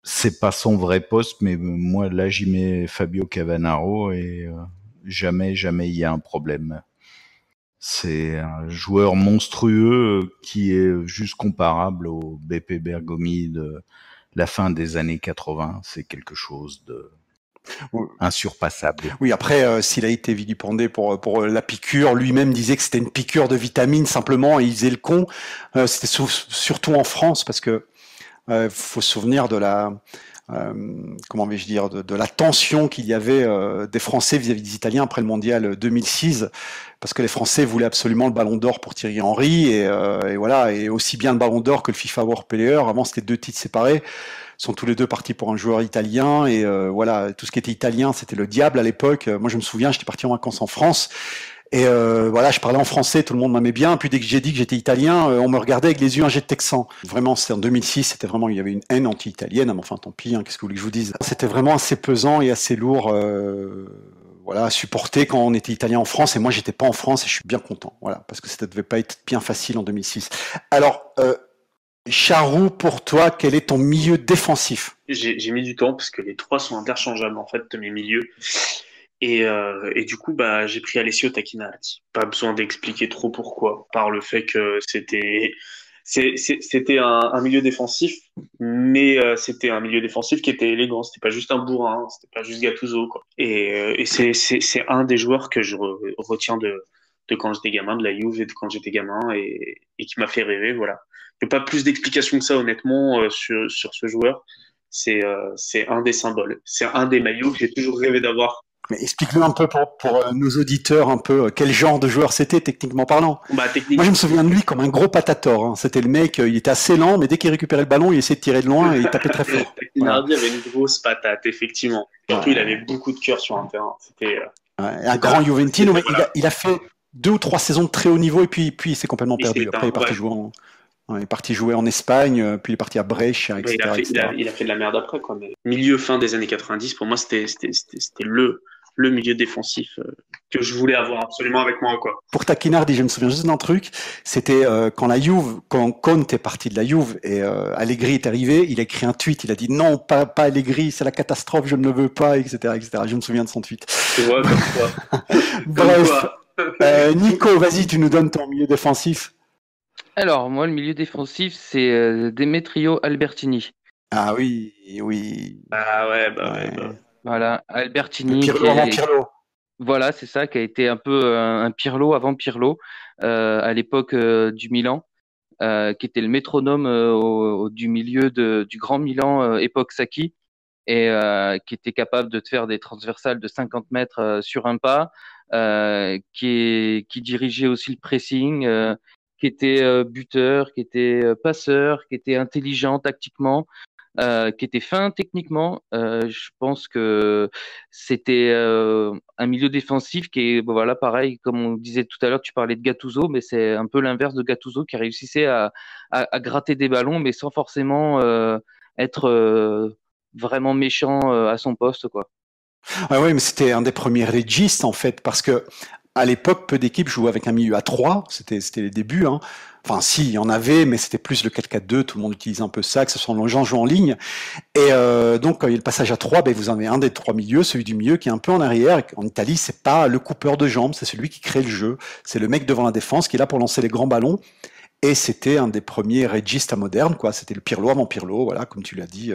C: c'est pas son vrai poste, mais moi là j'y mets Fabio Cannavaro et jamais il y a un problème. C'est un joueur monstrueux qui est juste comparable au Beppe Bergomi de la fin des années 80. C'est quelque chose de insurpassable.
B: Oui, après, s'il a été vilipendé pour la piqûre, lui-même disait que c'était une piqûre de vitamine simplement, et il faisait le con. C'était surtout en France, parce que faut se souvenir de la comment vais-je dire, de la tension qu'il y avait des Français vis-à-vis des Italiens après le Mondial 2006, parce que les Français voulaient absolument le Ballon d'Or pour Thierry Henry, et voilà, et aussi bien le Ballon d'Or que le FIFA World Player. Avant, c'était 2 titres séparés. Ils sont tous les deux partis pour un joueur italien, et voilà, tout ce qui était italien, c'était le diable à l'époque. Moi, je me souviens, j'étais parti en vacances en France. Et voilà, je parlais en français, tout le monde m'aimait bien. Puis dès que j'ai dit que j'étais italien, on me regardait avec les yeux un jet de texan. Vraiment, c'était en 2006, c'était vraiment, il y avait une haine anti-italienne. Mais enfin, tant pis, hein, qu'est-ce que vous voulez que je vous dise. C'était vraiment assez pesant et assez lourd, voilà, à supporter quand on était italien en France. Et moi, j'étais pas en France, et je suis bien content, voilà, parce que ça devait pas être bien facile en 2006. Alors, Charroux, pour toi, quel est ton milieu défensif?
E: J'ai mis du temps parce que les 3 sont interchangeables en fait de mes milieux. Et du coup, bah, j'ai pris Alessio Tacchinardi. Pas besoin d'expliquer trop pourquoi, par le fait que c'était un milieu défensif, mais c'était un milieu défensif qui était élégant. C'était pas juste un bourrin, c'était pas juste Gattuso, quoi. Et c'est un des joueurs que je retiens de quand j'étais gamin, de la Juve et de quand j'étais gamin, et qui m'a fait rêver, voilà. Il n'y a pas plus d'explications que ça, honnêtement, sur ce joueur. C'est un des symboles. C'est un des maillots que j'ai toujours rêvé d'avoir.
B: Mais explique-nous un peu pour nos auditeurs un peu quel genre de joueur c'était techniquement parlant.
E: Bah,
B: Moi je me souviens de lui comme un gros patator. Hein. C'était le mec, il était assez lent, mais dès qu'il récupérait le ballon, il essayait de tirer de loin et il tapait très fort.
E: Tacchinardi avait une grosse patate, effectivement. Surtout, il avait beaucoup de cœur sur un terrain. C'était
B: un grand Juventino, mais il a fait 2 ou 3 saisons de très haut niveau et puis il s'est complètement perdu. Après, il est parti jouer il est parti jouer en Espagne, puis il est parti à Brescia, etc.
E: Il a fait de la merde après, quoi. Mais milieu fin des années 90, pour moi, c'était le milieu défensif que je voulais avoir absolument avec moi, quoi.
B: Pour Tacchinardi, je me souviens juste d'un truc, c'était quand Conte est parti de la Juve et Allegri est arrivé, il a écrit un tweet, il a dit non, pas Allegri, c'est la catastrophe, je ne le veux pas, etc., etc. Je me souviens de son tweet.
E: Tu vois, comme quoi.
B: Bref, Nico, vas-y, tu nous donnes ton milieu défensif.
D: Alors, moi, le milieu défensif, c'est Demetrio Albertini.
B: Ah oui, oui.
E: Ah ouais, bah ouais.
D: Voilà, Albertini.
B: Pirlo avant Pirlo.
D: Voilà, c'est ça, qui a été un peu un Pirlo avant Pirlo, à l'époque du Milan, qui était le métronome du milieu du grand Milan, époque Sacchi, et qui était capable de te faire des transversales de 50 mètres sur un pas, qui dirigeait aussi le pressing, qui était buteur, qui était passeur, qui était intelligent tactiquement, qui était fin techniquement. Je pense que c'était un milieu défensif qui est, bon, voilà, pareil, comme on disait tout à l'heure, tu parlais de Gattuso, mais c'est un peu l'inverse de Gattuso qui réussissait à gratter des ballons, mais sans forcément être vraiment méchant à son poste, quoi.
B: Ah oui, mais c'était un des premiers régistes en fait, parce que à l'époque, peu d'équipes jouaient avec un milieu à 3, c'était les débuts. Hein. Enfin, si, il y en avait, mais c'était plus le 4-4-2, tout le monde utilisait un peu ça, que ce soit les gens jouent en ligne. Et donc, quand il y a le passage à 3, ben, vous en avez un des 3 milieux, celui du milieu qui est un peu en arrière. En Italie, c'est pas le coupeur de jambes, c'est celui qui crée le jeu. C'est le mec devant la défense qui est là pour lancer les grands ballons. Et c'était un des premiers régistes modernes, quoi. C'était le Pirlo avant Pirlo, voilà, comme tu l'as dit.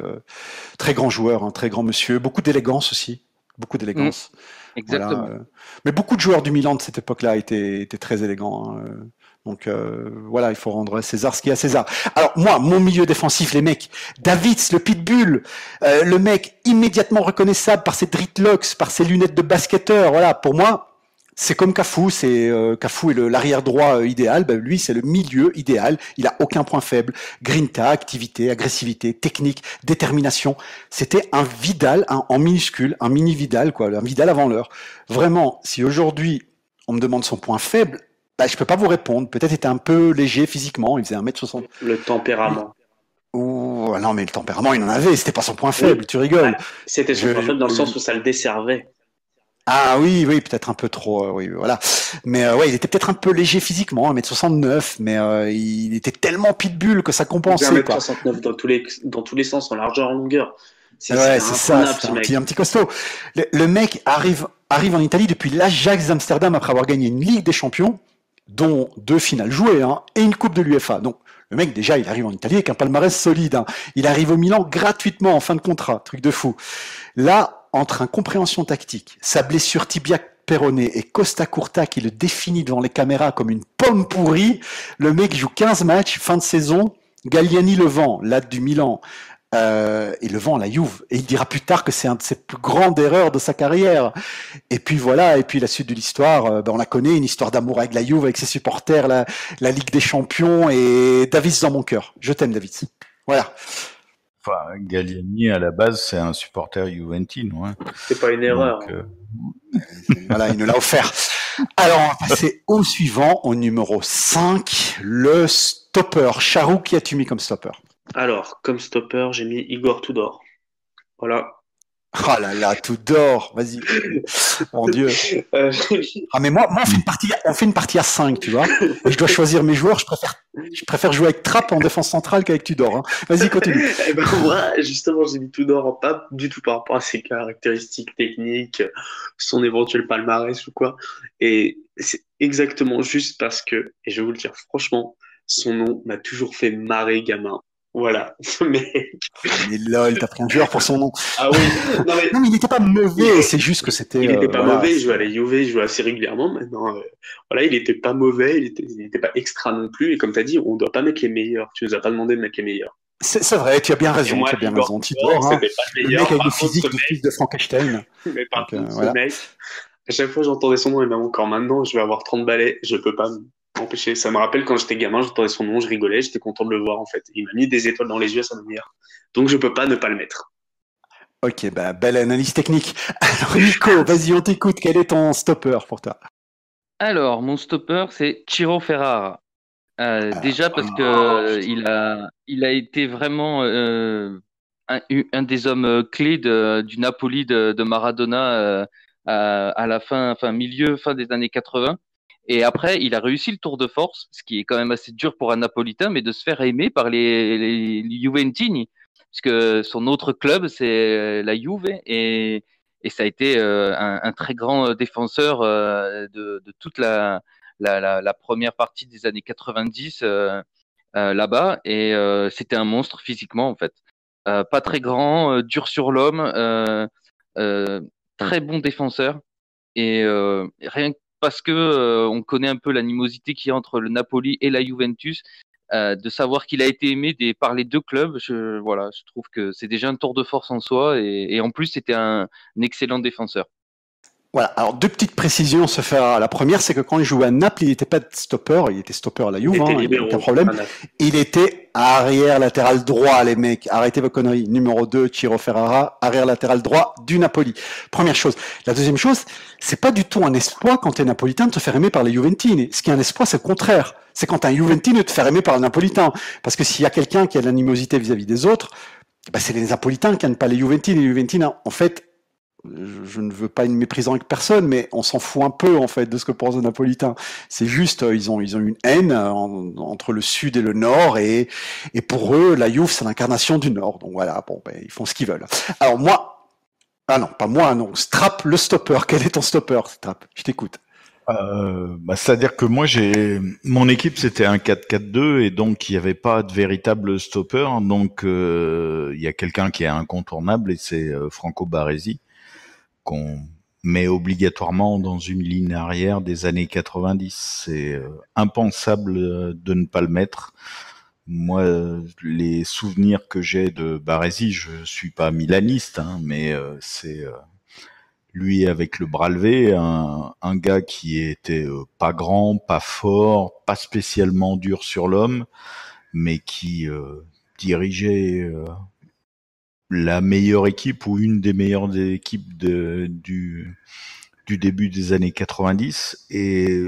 B: Très grand joueur, un très grand monsieur. Beaucoup d'élégance aussi. Beaucoup d'élégance.
D: Exactement.
B: Voilà. Mais beaucoup de joueurs du Milan de cette époque-là étaient très élégants. Hein. Donc voilà, il faut rendre à César ce qui est à César. Alors moi, mon milieu défensif, les mecs, Davids, le pitbull, le mec immédiatement reconnaissable par ses dreadlocks, par ses lunettes de basketteur. Voilà, pour moi, c'est comme Cafu. Cafu est l'arrière droit idéal. Ben, lui, c'est le milieu idéal. Il a aucun point faible. Grinta, activité, agressivité, technique, détermination. C'était un Vidal en minuscule, un mini Vidal, quoi, un Vidal avant l'heure. Vraiment, si aujourd'hui on me demande son point faible, bah, je peux pas vous répondre. Peut-être il était un peu léger physiquement. Il faisait 1m60.
E: Le tempérament.
B: Oh, non, mais le tempérament, il en avait. C'était pas son point faible. Tu rigoles.
E: C'était son point faible dans le sens où ça le desservait.
B: Ah oui, oui, peut-être un peu trop, oui, voilà. Mais ouais, il était peut-être un peu léger physiquement, 1m69, mais il était tellement pitbull que ça
E: Il faisait
B: compensait, quoi.
E: 1m69 dans tous les sens, en largeur, en longueur.
B: Ouais,
E: C'était
B: c'est ça,
E: imprenable,
B: c'était
E: ce mec.
B: un petit costaud. Le mec arrive en Italie depuis l'Ajax d'Amsterdam après avoir gagné une Ligue des Champions, dont 2 finales jouées, hein, et une Coupe de l'UEFA. Donc, le mec, déjà, il arrive en Italie avec un palmarès solide, hein. Il arrive au Milan gratuitement en fin de contrat, truc de fou. Là, entre incompréhension tactique, sa blessure tibia péronée et Costa Curta qui le définit devant les caméras comme une pomme pourrie, le mec joue 15 matchs, fin de saison, Galliani le vend, l'ad du Milan, et le vend à la Juve. Et il dira plus tard que c'est une de ses plus grandes erreurs de sa carrière. Et puis voilà, et puis la suite de l'histoire, on la connaît, une histoire d'amour avec la Juve, avec ses supporters, la Ligue des Champions, et Davis dans mon cœur. Je t'aime, Davis. Voilà.
C: Enfin, Galliani, à la base, c'est un supporter juventino. Hein.
E: C'est pas une erreur.
C: Donc,
B: voilà, il nous l'a offert. Alors, on va passer au suivant, au numéro 5, le stopper. Charou, qui as-tu mis comme stopper?
E: Alors, comme stopper, j'ai mis Igor Tudor. Voilà.
B: Oh là là, tout d'or, vas-y. Mon Dieu. Ah mais moi on fait une partie à 5, tu vois. Et je dois choisir mes joueurs, je préfère jouer avec Trapp en défense centrale qu'avec Tudor, hein. Vas-y, continue.
E: Eh ben, moi, justement, j'ai mis Tudor, pas du tout par rapport à ses caractéristiques techniques, son éventuel palmarès ou quoi. Et c'est exactement juste parce que, et je vais vous le dire franchement, son nom m'a toujours fait marrer, gamin. Voilà. Mais,
B: Mais lol, t'as pris un joueur pour son nom.
E: ah oui, non mais,
B: Non mais il n'était pas mauvais, c'est juste que c'était...
E: il était pas
B: voilà,
E: mauvais, il jouait à la Juve, il jouait assez régulièrement maintenant. Voilà, il était pas mauvais, il était pas extra non plus. Et comme tu as dit, on doit pas mettre les meilleurs. Tu nous as pas demandé de mettre les meilleurs.
B: c'est vrai, tu as bien
E: Et
B: raison,
E: moi,
B: tu as bien
E: Igor
B: raison.
E: Tudor,
B: Tudor, hein,
E: c'était pas le
B: le
E: meilleur.
B: mec avec
E: Par
B: le
E: contre,
B: physique
E: ce
B: du
E: mec,
B: fils de Frankenstein.
E: mais par
B: Donc
E: contre, ce
B: voilà.
E: mec, à chaque fois j'entendais son nom, et même encore maintenant, je vais avoir 30 balais, je peux pas m'empêcher. Ça me rappelle quand j'étais gamin, j'entendais son nom, je rigolais, j'étais content de le voir en fait. Il m'a mis des étoiles dans les yeux à sa manière. Donc je peux pas ne pas le mettre.
B: Ok, bah belle analyse technique. Alors Nico, vas-y, on t'écoute, quel est ton stopper pour toi?
D: Alors, mon stopper, c'est Ciro Ferrara. Déjà parce que il a été vraiment un des hommes clés du Napoli de Maradona à la fin, fin des années 80. Et après, il a réussi le tour de force, ce qui est quand même assez dur pour un Napolitain, mais de se faire aimer par les Juventini, puisque son autre club, c'est la Juve, et ça a été un très grand défenseur de toute la première partie des années 90 là-bas, et c'était un monstre physiquement en fait. Pas très grand, dur sur l'homme, euh, très bon défenseur, et rien que parce que on connaît un peu l'animosité qu'il y a entre le Napoli et la Juventus, de savoir qu'il a été aimé par les deux clubs, voilà, je trouve que c'est déjà un tour de force en soi, et en plus c'était un excellent défenseur.
B: Voilà, alors 2 petites précisions se faire. La première, c'est que quand il jouait à Naples, il n'était pas stopper, il était stopper à la
E: Il
B: Juve,
E: était
B: hein, il n'y a
E: libéraux.
B: aucun problème. Il était arrière latéral droit, les mecs. Arrêtez vos conneries. Numéro 2, Ciro Ferrara, arrière latéral droit du Napoli. Première chose. La deuxième chose, c'est pas du tout un exploit quand t'es napolitain de te faire aimer par les Juventini. Ce qui est un exploit, c'est le contraire. C'est quand t'es un Juventino de te faire aimer par le Napolitain. Parce que s'il y a quelqu'un qui a de l'animosité vis-à-vis des autres, bah, c'est les Napolitains qui n'aiment pas les Juventini. Les Juventini, en fait, je ne veux pas être méprisant avec personne, mais on s'en fout un peu en fait de ce que pensent les Napolitains. C'est juste, ils ont une haine entre le sud et le nord, et pour eux, la Juve c'est l'incarnation du nord. Donc voilà, bon, ben, ils font ce qu'ils veulent. Alors moi, ah non, pas moi, non, Strap le stopper. Quel est ton stopper, Strap? Je t'écoute.
C: C'est-à-dire que moi, mon équipe, c'était un 4-4-2 et donc il n'y avait pas de véritable stopper. Donc il y a quelqu'un qui est incontournable et c'est Franco Baresi, qu'on met obligatoirement dans une ligne arrière des années 90. C'est impensable de ne pas le mettre. Moi, les souvenirs que j'ai de Baresi, je suis pas milaniste, hein, mais c'est lui avec le bras levé, un gars qui était pas grand, pas fort, pas spécialement dur sur l'homme, mais qui dirigeait la meilleure équipe ou une des meilleures équipes du début des années 90 et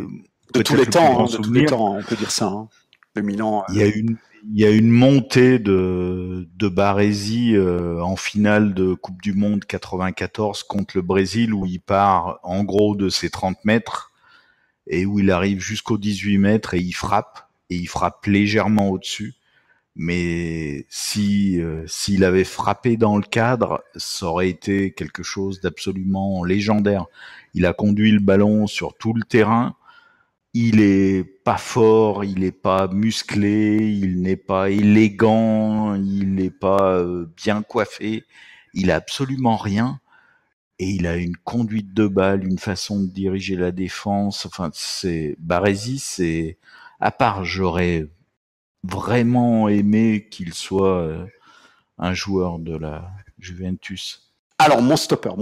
B: De tous les temps, on peut dire ça. Hein. Le Milan.
C: Il y il y a une montée de Baresi en finale de Coupe du Monde 94 contre le Brésil où il part en gros de ses 30 mètres et où il arrive jusqu'aux 18 mètres et il frappe légèrement au-dessus. Mais s'il avait frappé dans le cadre, ça aurait été quelque chose d'absolument légendaire. Il a conduit le ballon sur tout le terrain. Il est pas fort, il est pas musclé, il n'est pas élégant, il n'est pas bien coiffé. Il a absolument rien. Et il a une conduite de balle, une façon de diriger la défense. Enfin, Baresi, à part, j'aurais vraiment aimé qu'il soit un joueur de la Juventus.
B: Alors, mon stopper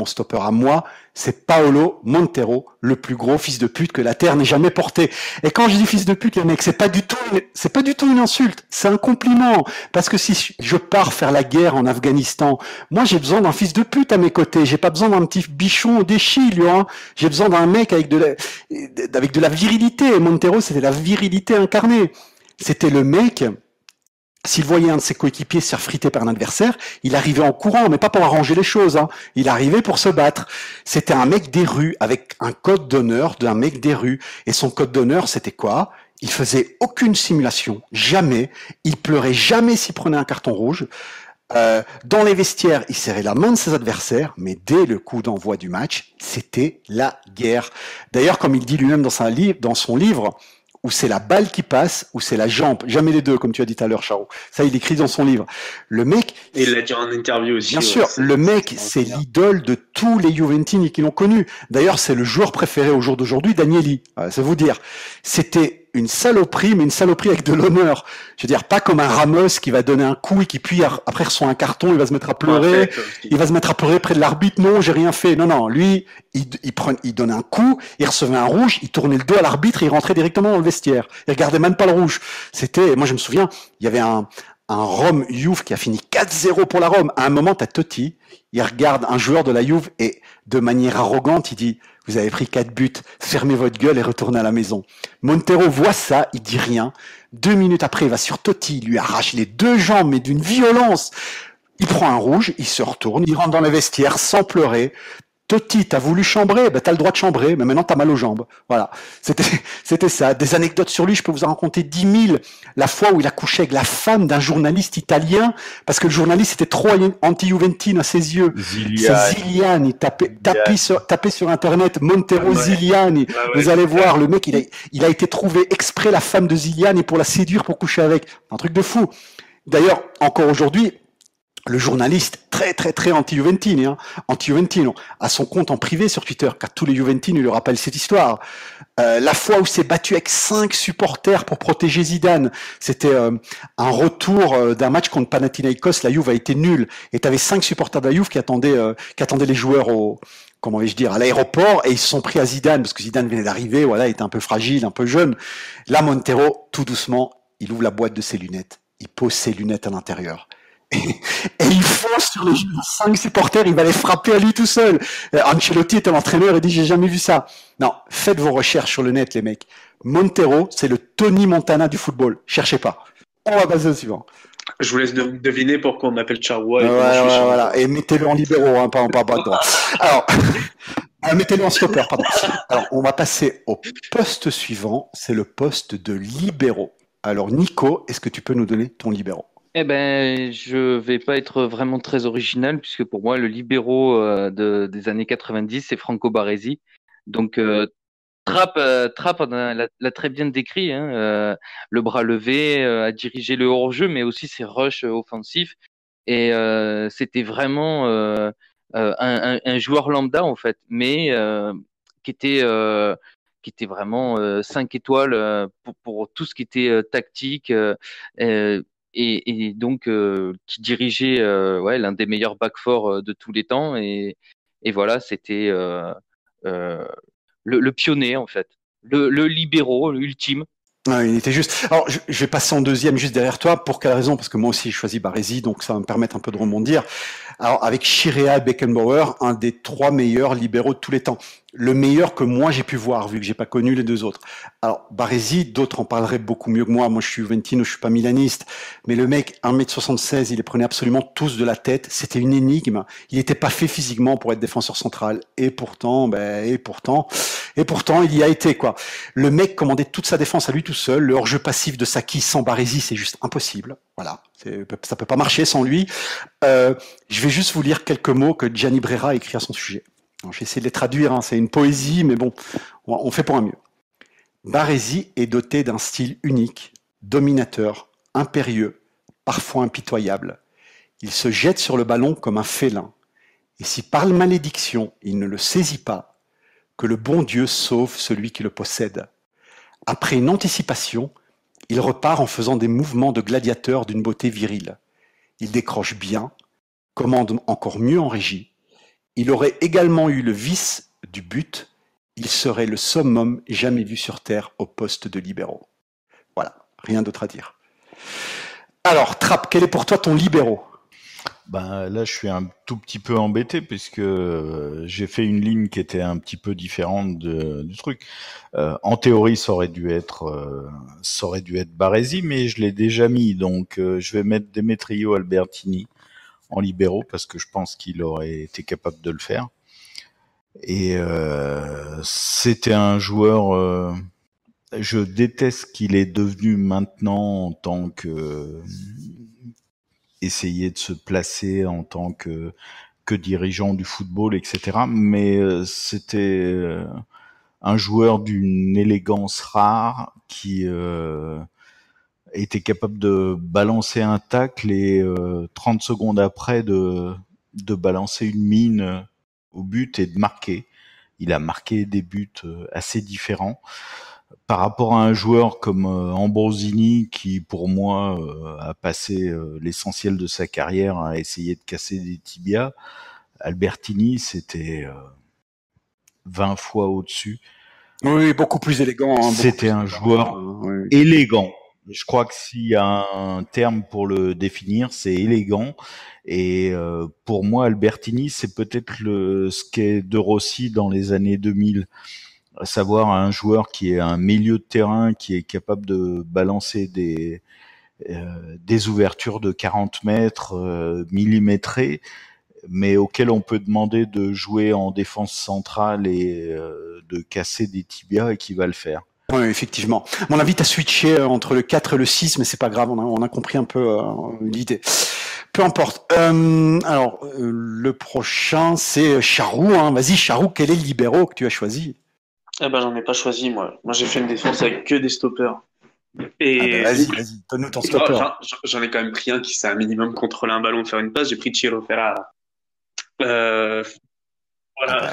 B: à moi, c'est Paolo Montero, le plus gros fils de pute que la terre n'ait jamais porté. Et quand je dis fils de pute, les mecs, c'est pas du tout une insulte, c'est un compliment. Parce que si je pars faire la guerre en Afghanistan, moi, j'ai besoin d'un fils de pute à mes côtés. J'ai pas besoin d'un petit bichon au déchi, lui, hein. J'ai besoin d'un mec avec de la virilité. Et Montero, c'était la virilité incarnée. C'était le mec. S'il voyait un de ses coéquipiers se faire friter par un adversaire, il arrivait en courant, mais pas pour arranger les choses, hein. Il arrivait pour se battre. C'était un mec des rues, avec un code d'honneur d'un mec des rues. Et son code d'honneur, c'était quoi? Il faisait aucune simulation, jamais. Il pleurait jamais s'il prenait un carton rouge. Dans les vestiaires, il serrait la main de ses adversaires, mais dès le coup d'envoi du match, c'était la guerre. D'ailleurs, comme il dit lui-même dans son livre, où c'est la balle qui passe, ou c'est la jambe. Jamais les deux, comme tu as dit tout à l'heure, Charo. Ça, il écrit dans son livre. Le mec...
E: Et il l'a dit en interview aussi.
B: Bien sûr, le mec, c'est l'idole de tous les Juventini qui l'ont connu. D'ailleurs, c'est le joueur préféré au jour d'aujourd'hui d'Agnelli. C'est vous dire. C'était une saloperie, mais une saloperie avec de l'honneur. Je veux dire, pas comme un Ramos qui va donner un coup et qui puis après reçoit un carton, il va se mettre à pleurer. Il va se mettre à pleurer près de l'arbitre. Non, j'ai rien fait. Non, lui, il donnait un coup, il recevait un rouge, il tournait le dos à l'arbitre et il rentrait directement dans le vestiaire. Il regardait même pas le rouge. Moi je me souviens, il y avait un Rome Juve qui a fini 4-0 pour la Rome. À un moment, t'as Totti, il regarde un joueur de la Juve et de manière arrogante, il dit: vous avez pris 4 buts, fermez votre gueule et retournez à la maison. Montero voit ça, il dit rien. 2 minutes après, il va sur Totti, il lui arrache les 2 jambes, mais d'une violence. Il prend un rouge, il se retourne, il rentre dans le vestiaire sans pleurer. Totti, t'as voulu chambrer, t'as le droit de chambrer, mais maintenant t'as mal aux jambes. Voilà. C'était ça. Des anecdotes sur lui, je peux vous en raconter 10 000. La fois où il a couché avec la femme d'un journaliste italien, parce que le journaliste était trop anti-Juventine à ses yeux. Ziliani. Tapez sur Internet, Montero Ziliani. Vous allez voir, le mec, il a été trouvé exprès la femme de Ziliani pour la séduire, pour coucher avec. Un truc de fou. D'ailleurs, encore aujourd'hui, le journaliste très anti-Juventini, anti-Juventino, a son compte en privé sur Twitter, car tous les Juventini lui rappellent cette histoire. La fois où s'est battu avec 5 supporters pour protéger Zidane, c'était un retour d'un match contre Panathinaikos. La Juve a été nulle, et t'avais 5 supporters de la Juve qui attendaient les joueurs à l'aéroport, et ils se sont pris à Zidane parce que Zidane venait d'arriver, voilà, il était un peu fragile, un peu jeune. Là, Montero, tout doucement, il ouvre la boîte de ses lunettes, il pose ses lunettes à l'intérieur. Et il fonce sur les 5 supporters, il va les frapper à lui tout seul. Ancelotti était l'entraîneur et dit: j'ai jamais vu ça. Non, faites vos recherches sur le net, les mecs. Montero, c'est le Tony Montana du football. Cherchez pas. On va passer au suivant.
E: Je vous laisse deviner pourquoi on m'appelle Charwa.
B: Voilà. Et mettez-le en libéraux, pas en bas de droit. Alors, mettez-le en stopper, pardon. Alors, on va passer au poste suivant. C'est le poste de libéraux. Alors, Nico, est-ce que tu peux nous donner ton libéraux?
D: Je vais pas être vraiment très original, puisque pour moi, le libéraux des années 90, c'est Franco Baresi. Donc, Trapp l'a très bien décrit, le bras levé, a dirigé le hors-jeu, mais aussi ses rushs offensifs. Et c'était vraiment un joueur lambda, en fait, mais qui était vraiment 5 étoiles pour tout ce qui était tactique. Et donc qui dirigeait l'un des meilleurs back four de tous les temps, et voilà, c'était le pionnier, en fait, le libéraux ultime.
B: Il était juste. Alors, je vais passer en deuxième juste derrière toi. Pour quelle raison? Parce que moi aussi, je choisis Baresi, donc ça va me permettre un peu de rebondir. Alors, avec Chirea et Beckenbauer, un des 3 meilleurs libéraux de tous les temps. le meilleur que moi j'ai pu voir, vu que j'ai pas connu les deux autres. Alors, Baresi, d'autres en parleraient beaucoup mieux que moi. Moi, je suis Juventino, je suis pas milaniste. Mais le mec, 1m76, il les prenait absolument tous de la tête. C'était une énigme. Il n'était pas fait physiquement pour être défenseur central. Et pourtant, il y a été, quoi. Le mec commandait toute sa défense à lui tout seul. Le hors-jeu passif de Saki sans Baresi, c'est juste impossible. Voilà. Ça peut pas marcher sans lui. Je vais juste vous lire quelques mots que Gianni Brera a écrit à son sujet. Alors, je vais essayer de les traduire, hein. C'est une poésie, mais bon, on fait pour un mieux. Baresi est doté d'un style unique, dominateur, impérieux, parfois impitoyable. Il se jette sur le ballon comme un félin. Et si par malédiction il ne le saisit pas, que le bon Dieu sauve celui qui le possède. Après une anticipation, il repart en faisant des mouvements de gladiateur d'une beauté virile. Il décroche bien, commande encore mieux en régie. Il aurait également eu le vice du but. Il serait le summum jamais vu sur Terre au poste de libéraux. Voilà, rien d'autre à dire. Alors, Trapp, quel est pour toi ton libéraux?
C: Ben, là, je suis un tout petit peu embêté puisque j'ai fait une ligne qui était un petit peu différente du truc. En théorie, ça aurait dû être Baresi, mais je l'ai déjà mis. Donc, je vais mettre Demetrio Albertini en libéraux parce que je pense qu'il aurait été capable de le faire. Et c'était un joueur. Je déteste ce qu'il est devenu maintenant en tant que essayer de se placer en tant que dirigeant du football, etc. Mais c'était un joueur d'une élégance rare qui était capable de balancer un tacle et 30 secondes après de balancer une mine au but et de marquer. Il a marqué des buts assez différents. Par rapport à un joueur comme Ambrosini, qui pour moi a passé l'essentiel de sa carrière à essayer de casser des tibias, Albertini, c'était 20 fois au-dessus.
B: Oui, beaucoup plus élégant. Hein,
C: c'était un joueur élégant. Je crois que s'il y a un terme pour le définir, c'est élégant. Et pour moi, Albertini, c'est peut-être ce qu'est De Rossi dans les années 2000. À savoir un joueur qui est un milieu de terrain, qui est capable de balancer des ouvertures de 40 mètres millimétrées, mais auquel on peut demander de jouer en défense centrale et de casser des tibias et qui va le faire.
B: Oui, effectivement. Mon avis, tu as switché entre le 4 et le 6, mais c'est pas grave, on a compris un peu l'idée. Peu importe. Le prochain, c'est Charroux. Hein. Vas-y, Charroux, quel est le libéraux que tu as choisi?
E: Eh ben, j'en ai pas choisi, moi. Moi, j'ai fait une défense avec que des stoppers. Et
B: vas-y, donne-nous ton stopper.
E: J'en ai quand même pris un qui sait un minimum contrôler un ballon, faire une passe. J'ai pris Ciro Ferrara. Voilà.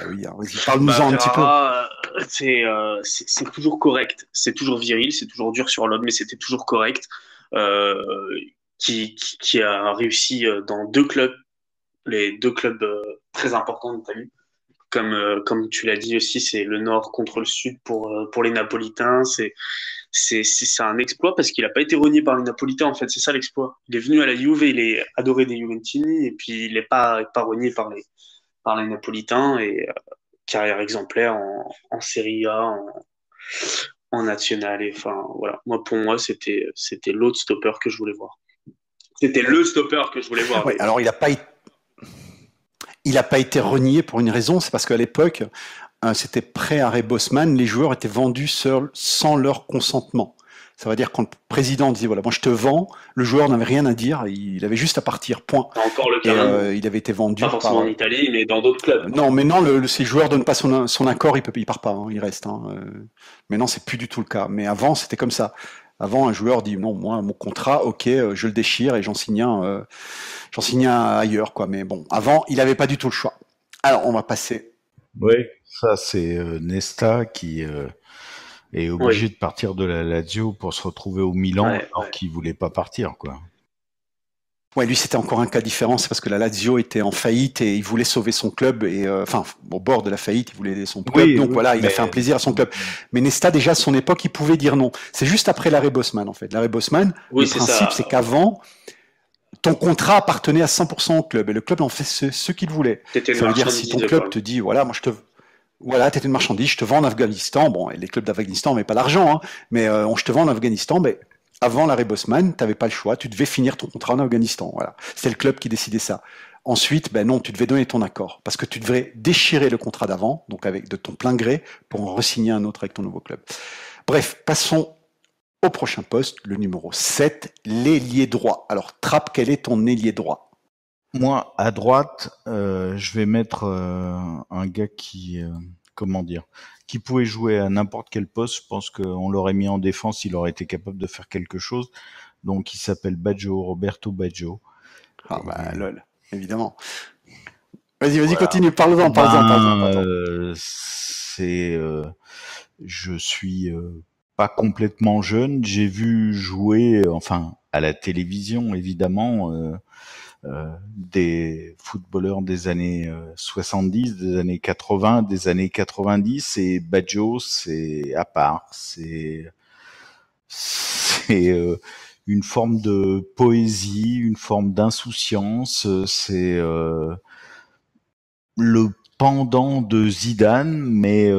B: Oui, vas-y, parle-nous-en un petit peu.
E: C'est toujours correct. C'est toujours viril, c'est toujours dur sur l'homme, mais c'était toujours correct. Qui a réussi dans les deux clubs très importants d'Italie. Comme tu l'as dit aussi, c'est le nord contre le sud pour les Napolitains. C'est un exploit parce qu'il n'a pas été renié par les Napolitains, en fait. C'est ça l'exploit. Il est venu à la Juve, il est adoré des Juventini et puis il n'est pas renié par les Napolitains et carrière exemplaire en Serie A, en National. Et enfin, voilà. Pour moi, c'était l'autre stopper que je voulais voir. C'était le stopper que je voulais voir.
B: Ouais, alors, il n'a pas été renié pour une raison, c'est parce qu'à l'époque, c'était pré-arrêt Bosman, les joueurs étaient vendus sans leur consentement. Ça veut dire quand le président disait voilà, moi je te vends, le joueur n'avait rien à dire, il avait juste à partir, point.
E: Encore le cas.
B: Il avait été vendu.
E: Pas forcément en Italie, mais dans d'autres clubs.
B: Non, mais non, si le joueur donne pas son accord, il part pas, hein, il reste. Hein. Mais non, c'est plus du tout le cas. Mais avant, c'était comme ça. Avant, un joueur dit non, moi mon contrat, ok, je le déchire et j'en signe un ailleurs, quoi. Mais bon, avant, il n'avait pas du tout le choix. Alors, on va passer.
C: Oui, ça c'est Nesta qui est obligé de partir de la Lazio pour se retrouver au Milan alors qu'il voulait pas partir, quoi.
B: Ouais, lui c'était encore un cas différent, c'est parce que la Lazio était en faillite et il voulait sauver son club et au bord de la faillite, il voulait aider son club. Donc voilà, il a fait un plaisir à son club. Mais Nesta déjà à son époque, il pouvait dire non. C'est juste après l'arrêt Bosman en fait. L'arrêt Bosman, le principe c'est qu'avant ton contrat appartenait à 100% au club et le club en fait ce qu'il voulait. Ça veut dire si ton club te dit voilà, moi je te Voilà, tu es une marchandise, je te vends en Afghanistan. Bon, et les clubs d'Afghanistan n'avaient pas l'argent, hein, mais je te vends en Afghanistan. Mais avant l'arrêt Bosman, tu n'avais pas le choix, tu devais finir ton contrat en Afghanistan. Voilà, c'était le club qui décidait ça. Ensuite, ben non, tu devais donner ton accord parce que tu devrais déchirer le contrat d'avant, donc avec de ton plein gré, pour en re-signer un autre avec ton nouveau club. Bref, passons au prochain poste, le numéro 7, l'ailier droit. Alors, Trapp, quel est ton ailier droit?
C: Moi, à droite, je vais mettre un gars qui, comment dire, qui pouvait jouer à n'importe quel poste. Je pense qu'on l'aurait mis en défense, il aurait été capable de faire quelque chose. Donc, il s'appelle Baggio, Roberto Baggio.
B: Ah bah, lol, évidemment. Vas-y,
C: Voilà.
B: continue, parle-en.
C: Je suis pas complètement jeune. J'ai vu jouer, enfin, à la télévision, évidemment, des footballeurs des années 70, des années 80, des années 90, et Baggio, c'est à part. C'est une forme de poésie, une forme d'insouciance. C'est le pendant de Zidane, mais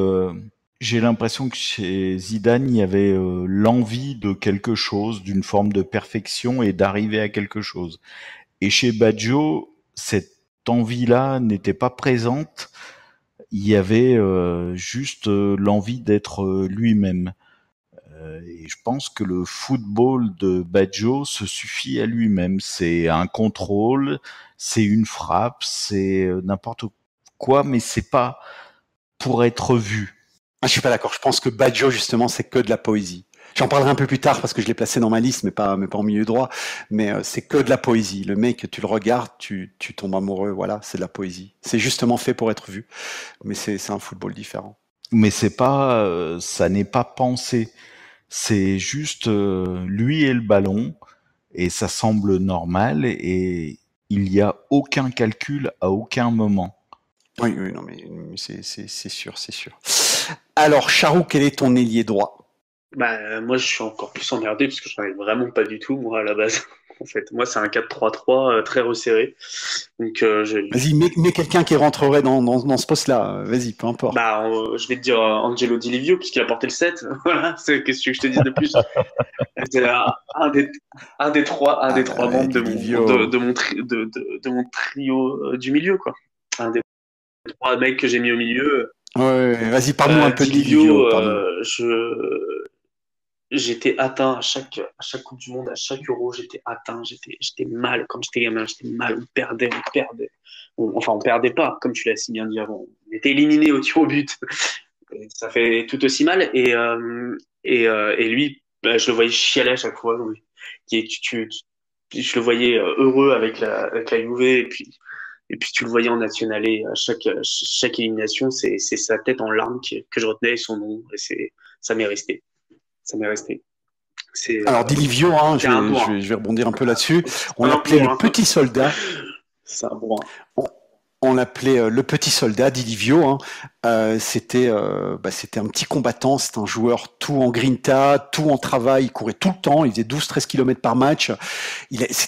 C: j'ai l'impression que chez Zidane, il y avait l'envie de quelque chose, d'une forme de perfection et d'arriver à quelque chose. Et chez Baggio, cette envie-là n'était pas présente. Il y avait juste l'envie d'être lui-même. Et je pense que le football de Baggio se suffit à lui-même. C'est un contrôle, c'est une frappe, c'est n'importe quoi, mais c'est pas pour être vu.
B: Ah, je suis pas d'accord. Je pense que Baggio, justement, c'est que de la poésie. J'en parlerai un peu plus tard parce que je l'ai placé dans ma liste, mais pas en milieu droit. Mais c'est que de la poésie. Le mec, tu le regardes, tu tombes amoureux. Voilà, c'est de la poésie. C'est justement fait pour être vu. Mais c'est un football différent.
C: Mais c'est pas, ça n'est pas pensé. C'est juste lui et le ballon, et ça semble normal, et il y a aucun calcul à aucun moment.
B: Oui, non, mais c'est sûr, c'est sûr. Alors, Charou, quel est ton ailier droit?
E: Bah, moi, je suis encore plus emmerdé parce que je n'en ai vraiment pas du tout, moi, à la base. En fait, moi, c'est un 4-3-3 très resserré. Donc,
B: Vas-y, mets quelqu'un qui rentrerait dans ce poste-là. Vas-y, peu importe.
E: bah, je vais te dire Angelo Di Livio, puisqu'il a porté le 7. Voilà, qu'est-ce que je te dise de plus? C'est un des trois membres de mon trio du milieu, quoi. Un des trois mecs que j'ai mis au milieu.
B: Ouais, vas-y, parle-nous un peu de
E: Di
B: Livio.
E: J'étais atteint à chaque Coupe du Monde, à chaque Euro, j'étais atteint, j'étais mal, quand j'étais gamin, j'étais mal, on perdait. On perdait pas, comme tu l'as si bien dit avant. On était éliminé au tir au but. Et ça fait tout aussi mal. Et lui, bah, je le voyais chialer à chaque fois. Donc, je le voyais heureux avec la Juve, et puis tu le voyais en National A à chaque élimination, c'est sa tête en larmes que je retenais, son nom, et ça m'est resté. Ça m'est resté.
B: Alors, Di Livio, hein, je vais rebondir un peu là-dessus. On l'appelait le petit soldat.
E: C'est un bourrin.
B: On l'appelait le petit soldat, Di Livio. Hein. C'était un petit combattant, c'était un joueur tout en grinta, tout en travail, il courait tout le temps, il faisait 12-13 km par match.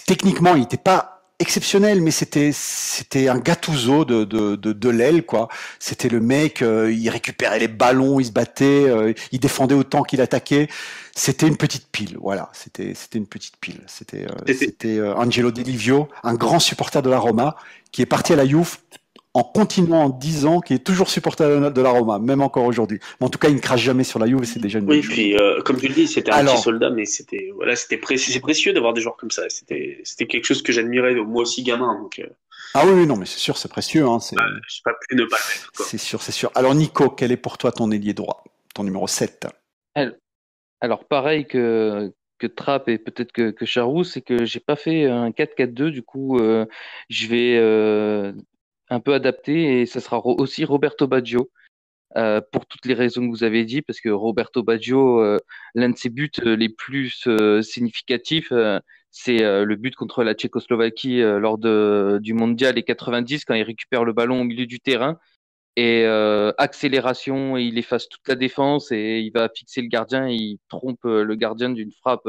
B: Techniquement, il n'était pas exceptionnel, mais c'était un Gattuso de l'aile, quoi. C'était le mec, il récupérait les ballons, il se battait, il défendait autant qu'il attaquait. C'était une petite pile, voilà. C'était une petite pile. C'était Angelo Di Livio, un grand supporter de la Roma, qui est parti à la Juve en continuant en 10 ans, qui est toujours supporter de la Roma, même encore aujourd'hui. Mais en tout cas, il ne crache jamais sur la Juve et c'est déjà une bonne chose.
E: Oui, puis comme tu le dis, c'était un petit soldat, mais c'est précieux d'avoir des joueurs comme ça. C'était quelque chose que j'admirais, moi aussi gamin. Donc,
B: Ah oui, non, mais c'est sûr, c'est précieux. Hein,
E: je sais pas plus ne pas le mettre.
B: C'est sûr, c'est sûr. Alors Nico, quel est pour toi ton ailier droit, ton numéro 7?
D: Alors pareil que Trapp et peut-être que Charroux, c'est que j'ai pas fait un 4-4-2, du coup je vais un peu adapter, et ça sera aussi Roberto Baggio, pour toutes les raisons que vous avez dit, parce que Roberto Baggio, l'un de ses buts les plus significatifs, c'est le but contre la Tchécoslovaquie lors du Mondial des 90, quand il récupère le ballon au milieu du terrain, et accélération, et il efface toute la défense et il va fixer le gardien, et il trompe le gardien d'une frappe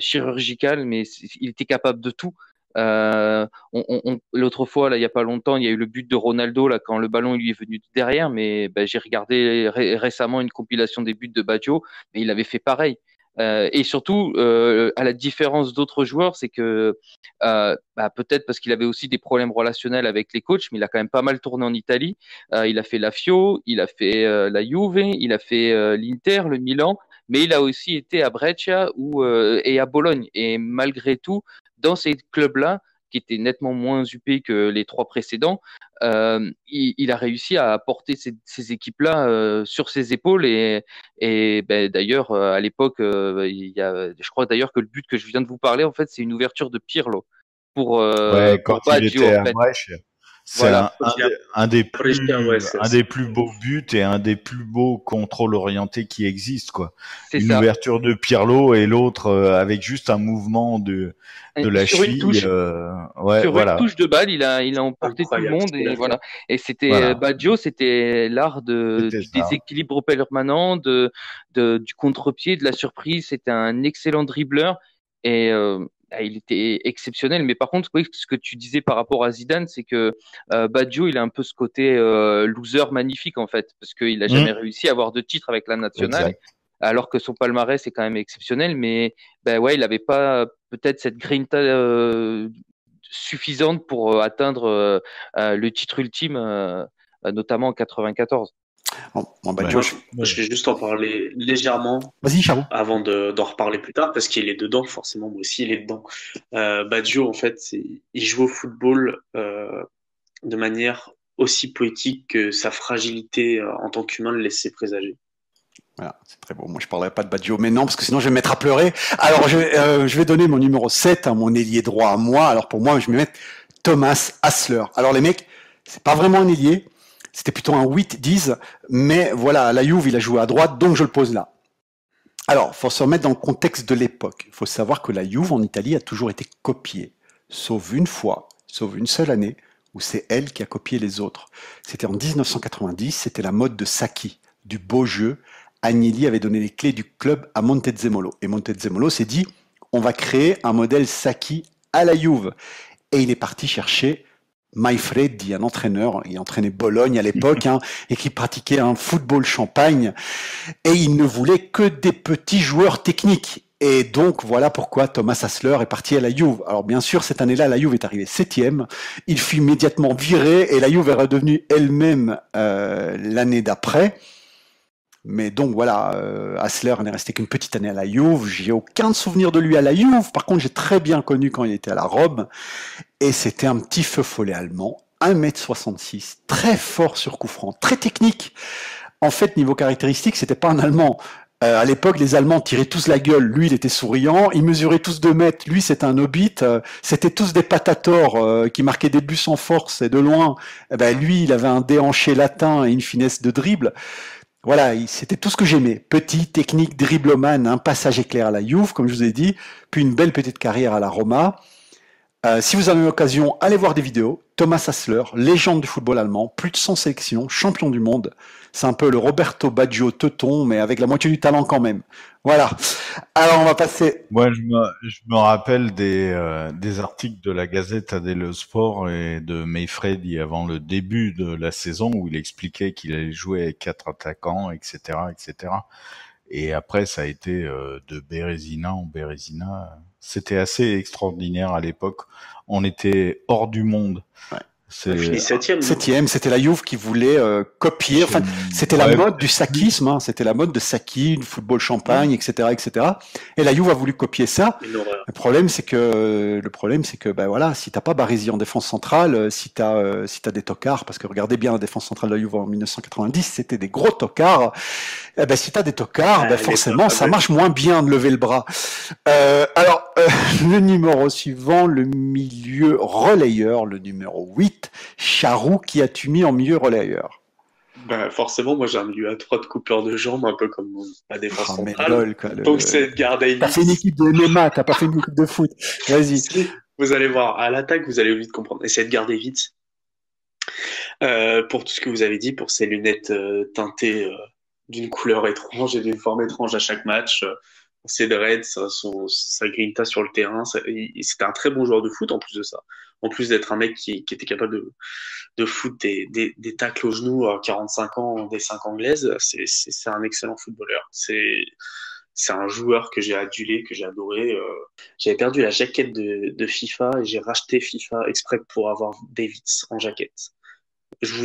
D: chirurgicale, mais il était capable de tout. L'autre fois, là, il y a pas longtemps, il y a eu le but de Ronaldo là quand le ballon il lui est venu de derrière. Mais j'ai regardé récemment une compilation des buts de Baggio, mais il avait fait pareil. Et surtout, à la différence d'autres joueurs, c'est que peut-être parce qu'il avait aussi des problèmes relationnels avec les coachs, mais il a quand même pas mal tourné en Italie. Il a fait la Fio, il a fait la Juve, il a fait l'Inter, le Milan, mais il a aussi été à Brescia et à Bologne. Et malgré tout, dans ces clubs-là, qui étaient nettement moins huppés que les trois précédents, il a réussi à porter ces équipes-là sur ses épaules. Et d'ailleurs, à l'époque, je crois d'ailleurs que le but que je viens de vous parler, en fait, c'est une ouverture de Pirlo
C: Ouais, quand
D: pour
C: il
D: Baggio,
C: était
D: en
C: à
D: fait.
C: Brest, c'est
D: Voilà,
C: un des plus beaux buts et un des plus beaux contrôles orientés qui existent, quoi.
D: c'est
C: Une
D: ça.
C: ouverture de Pirlo et l'autre avec juste un mouvement de la
D: Sur une
C: cheville.
D: touche.
C: Ouais,
D: Sur une
C: voilà,
D: touche de balle, il a emporté tout le
E: Incroyable ce
D: monde
E: qu'il
D: et
E: a fait.
D: voilà. Et c'était
C: voilà,
D: Baggio, c'était l'art
C: c'était
D: du
C: ça.
D: déséquilibre permanent, du contre-pied, de la surprise. C'était un excellent dribbleur et il était exceptionnel. Mais par contre, oui, ce que tu disais par rapport à Zidane, c'est que Baggio, il a un peu ce côté loser magnifique en fait, parce qu'il a jamais réussi à avoir de titre avec la nationale,
C: Exact.
D: alors que son palmarès est quand même exceptionnel. Mais ouais, il avait pas peut-être cette grinta suffisante pour atteindre le titre ultime, notamment en 94.
B: Bon,
C: Ouais.
B: Joe,
E: Moi, je vais juste en parler légèrement
B: vas-y, Charo.
E: avant d'en reparler plus tard, parce qu'il est dedans, forcément, moi aussi, il est dedans. Baggio, en fait, il joue au football de manière aussi poétique que sa fragilité en tant qu'humain le laissait présager.
B: Voilà, c'est très beau. Moi, je parlerai pas de Baggio, mais non, parce que sinon, je vais me mettre à pleurer. Alors, je vais donner mon numéro 7 à mon ailier droit à moi. Alors, pour moi, je vais mettre Thomas Hassler. Alors, les mecs, c'est pas vraiment un ailier. C'était plutôt un 8-10. Mais voilà, à la Juve, il a joué à droite, donc je le pose là. Alors, faut se remettre dans le contexte de l'époque. Il faut savoir que la Juve en Italie a toujours été copiée. Sauf une fois, sauf une seule année, où c'est elle qui a copié les autres. C'était en 1990, c'était la mode de Sacchi, du beau jeu. Agnelli avait donné les clés du club à Montezemolo. Et Montezemolo s'est dit, on va créer un modèle Sacchi à la Juve. Et il est parti chercher Maifredi, un entraîneur, il entraînait Bologne à l'époque, et qui pratiquait un football champagne. Et il ne voulait que des petits joueurs techniques. Et donc, voilà pourquoi Thomas Hassler est parti à la Juve. Alors, bien sûr, cette année-là, la Juve est arrivée 7e. Il fut immédiatement viré et la Juve est redevenue elle-même l'année d'après. Mais donc voilà, Hassler n'est resté qu'une petite année à la Juve. J'ai aucun souvenir de lui à la Juve. Par contre, j'ai très bien connu quand il était à la Rome. Et c'était un petit feu follet allemand, 1m66, très fort sur coup franc, très technique. En fait, niveau caractéristique, c'était pas un Allemand. À l'époque, les Allemands tiraient tous la gueule. Lui, il était souriant. Ils mesuraient tous 2 mètres. Lui, c'était un hobbit. C'était tous des patators qui marquaient des buts sans force et de loin. Lui, il avait un déhanché latin et une finesse de dribble. Voilà, c'était tout ce que j'aimais. Petit, technique, dribbleman, un passage éclair à la Juve, comme je vous ai dit, puis une belle petite carrière à la Roma. Si vous avez l'occasion, allez voir des vidéos. Thomas Hassler, légende du football allemand, plus de 100 sélections, champion du monde. C'est un peu le Roberto Baggio teuton, mais avec la moitié du talent quand même. Voilà. Alors, on va passer...
C: Moi, je me rappelle des articles de la Gazette dello Sport et de Mayfredi avant le début de la saison où il expliquait qu'il allait jouer avec 4 attaquants, etc., etc. Et après, ça a été de Bérésina en Bérésina. C'était assez extraordinaire à l'époque. On était hors du monde.
B: Ouais.
E: Il finit 7e.
B: 7e, c'était la Juve qui voulait copier. Enfin, c'était la mode du sackisme. Hein, c'était la mode de Sacchi, du football champagne, etc., etc. Et la Juve a voulu copier ça. Le problème, c'est que, voilà, si t'as pas Baresi en défense centrale, si t'as des tocards, parce que regardez bien la défense centrale de la Juve en 1990, c'était des gros tocards. Si t'as des tocards, forcément, ça marche moins bien de lever le bras. Le numéro suivant, le milieu relayeur, le numéro 8, Charou, qui as-tu mis en milieu relayeur?
E: Forcément, moi j'ai un milieu à 3 de coupeur de jambes, un peu comme la défense centrale.
B: Lol, quoi,
E: Donc c'est Edgar Davis.
B: T'as fait une équipe de MMA, t'as pas fait une équipe de foot. Vas-y.
E: Vous allez voir, à l'attaque, vous allez vite comprendre. Et c'est Edgar Davis. Pour tout ce que vous avez dit, pour ses lunettes teintées d'une couleur étrange et d'une forme étrange à chaque match, ses dreads, sa grinta sur le terrain. C'était un très bon joueur de foot en plus de ça. En plus d'être un mec qui était capable de foutre des tacles au genou à 45 ans, des 5 anglaises, c'est un excellent footballeur. C'est un joueur que j'ai adulé, que j'ai adoré. J'avais perdu la jaquette de FIFA et j'ai racheté FIFA exprès pour avoir Davids en jaquette. Je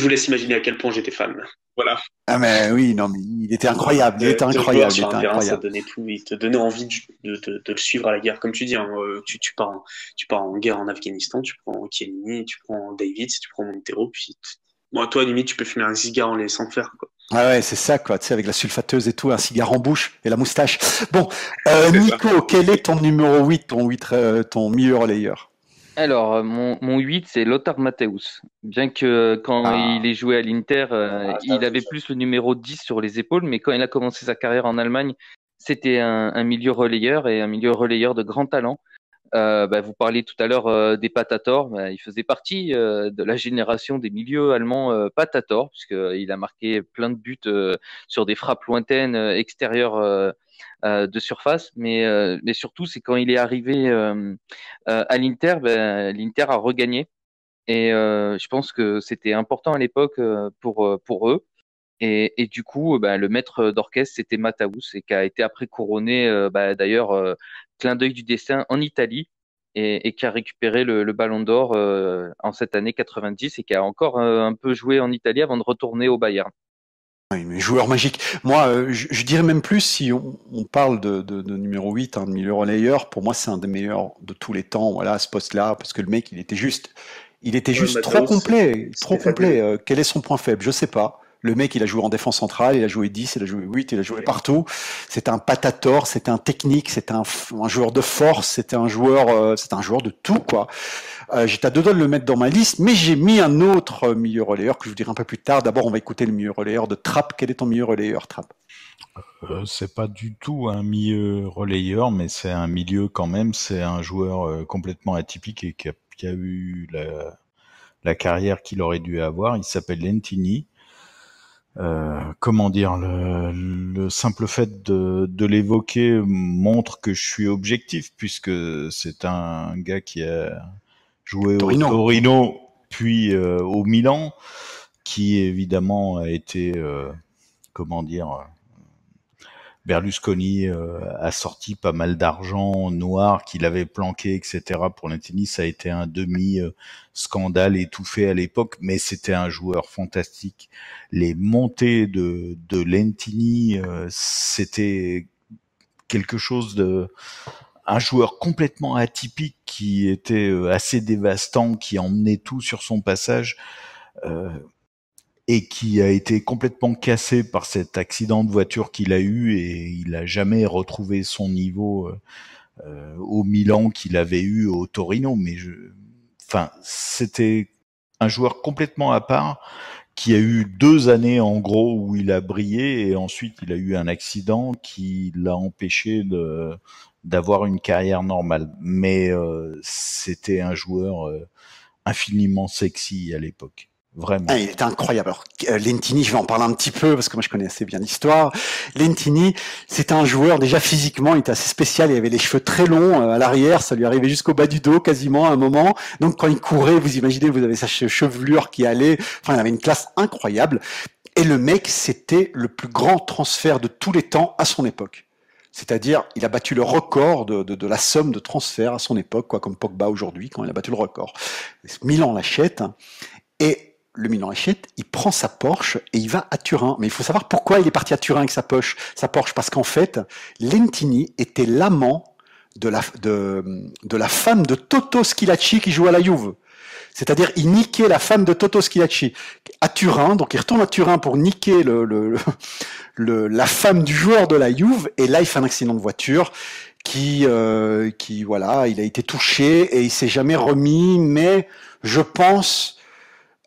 E: vous laisse imaginer à quel point j'étais fan. Voilà.
B: Ah mais oui, non mais il était incroyable, il était
E: Le joueur
B: incroyable, il
E: sur
B: était
E: un terrain, ça
B: incroyable.
E: donnait tout. Il te donnait envie de le suivre à la guerre. Comme tu dis, hein, tu pars en guerre en Afghanistan, tu prends Chiellini, tu prends Davids, tu prends Montero, puis bon, toi, limite, tu peux fumer un cigare en les laissant faire, quoi.
B: Ah ouais, c'est ça quoi, tu sais, avec la sulfateuse et tout, un cigare en bouche et la moustache. Bon,
E: C'est ça.
B: Nico, quel est ton numéro 8, ton milieu relayeur?
D: Alors, mon 8, c'est Lothar Matthäus. Bien que quand il
B: Ah,
D: est joué à l'Inter,
E: Ça,
D: il avait plus le numéro 10 sur les épaules, mais quand il a commencé sa carrière en Allemagne, c'était un milieu relayeur et un milieu relayeur de grand talent. Vous parliez tout à l'heure des Patator. Il faisait partie de la génération des milieux allemands Patator, puisqu'il a marqué plein de buts sur des frappes lointaines extérieures de surface. Mais surtout, c'est quand il est arrivé à l'Inter, l'Inter a regagné. Et je pense que c'était important à l'époque pour eux. Et du coup, le maître d'orchestre, c'était Matthäus, et qui a été après couronné, d'ailleurs, clin d'œil du destin en Italie, et qui a récupéré le Ballon d'Or en cette année 90, et qui a encore un peu joué en Italie avant de retourner au Bayern.
B: oui, mais joueur magique. Moi, je dirais même plus si on parle de numéro 8, de milieu relayeur, pour moi c'est un des meilleurs de tous les temps, voilà, à ce poste-là, parce que le mec, il était
E: Ouais,
B: juste trop
E: Matthäus,
B: complet, trop
E: c'était
B: complet.
E: fabuleux.
B: Quel est son point faible? Je sais pas. Le mec, il a joué en défense centrale, il a joué 10, il a joué 8, il a joué partout. C'était un patator, c'était un technique, c'était un joueur de force, c'était un joueur de tout, quoi. J'étais à deux doigts de le mettre dans ma liste, mais j'ai mis un autre milieu relayeur que je vous dirai un peu plus tard. D'abord, on va écouter le milieu relayeur de Trapp. Quel est ton milieu relayeur, Trapp?
C: C'est pas du tout un milieu relayeur, mais c'est un milieu quand même. C'est un joueur complètement atypique et qui a eu la carrière qu'il aurait dû avoir. Il s'appelle Lentini. Comment dire, le simple fait de l'évoquer montre que je suis objectif, puisque c'est un gars qui a joué au
B: Torino.
C: Torino, puis au Milan, qui évidemment a été, comment dire, Berlusconi a sorti pas mal d'argent noir qu'il avait planqué, etc. Pour Lentini, ça a été un demi-scandale étouffé à l'époque, mais c'était un joueur fantastique. Les montées de Lentini, c'était quelque chose un joueur complètement atypique qui était assez dévastant, qui emmenait tout sur son passage. Et qui a été complètement cassé par cet accident de voiture qu'il a eu, et il a jamais retrouvé son niveau au Milan qu'il avait eu au Torino. Mais c'était un joueur complètement à part qui a eu 2 années en gros où il a brillé, et ensuite il a eu un accident qui l'a empêché d'avoir une carrière normale. Mais c'était un joueur infiniment sexy à l'époque. Vraiment.
B: Ah, il était incroyable. Alors, Lentini, je vais en parler un petit peu parce que moi je connais assez bien l'histoire. Lentini, c'était un joueur déjà physiquement, il était assez spécial. Il avait les cheveux très longs à l'arrière, ça lui arrivait jusqu'au bas du dos quasiment à un moment. Donc quand il courait, vous imaginez, vous avez sa chevelure qui allait. Enfin, il avait une classe incroyable. Et le mec, c'était le plus grand transfert de tous les temps à son époque. C'est-à-dire, il a battu le record de la somme de transferts à son époque, quoi, comme Pogba aujourd'hui, quand il a battu le record. Milan l'achète, et le Milan achète, il prend sa Porsche et il va à Turin. Mais il faut savoir pourquoi il est parti à Turin avec sa Porsche. Parce qu'en fait, Lentini était l'amant de la femme de Toto Schillaci qui joue à la Juve. C'est-à-dire, il niquait la femme de Toto Schillaci à Turin. Donc, il retourne à Turin pour niquer la femme du joueur de la Juve. Et là, il fait un accident de voiture qui voilà, il a été touché et il s'est jamais remis. Mais je pense,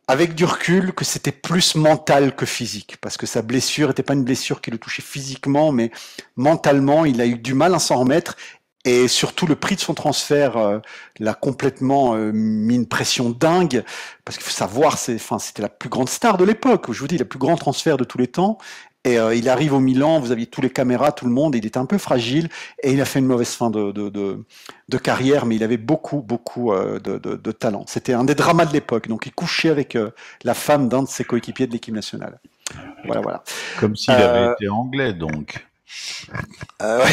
B: avec du recul, que c'était plus mental que physique, parce que sa blessure n'était pas une blessure qui le touchait physiquement, mais mentalement, il a eu du mal à s'en remettre, et surtout le prix de son transfert l'a complètement mis une pression dingue, parce qu'il faut savoir, c'était la plus grande star de l'époque, je vous dis, le plus grand transfert de tous les temps, Et il arrive au Milan, vous aviez tous les caméras, tout le monde, il était un peu fragile et il a fait une mauvaise fin de carrière, mais il avait beaucoup de talent. C'était un des dramas de l'époque, donc il couchait avec la femme d'un de ses coéquipiers de l'équipe nationale. Voilà.
C: Comme s'il avait été anglais, donc.
B: Ouais.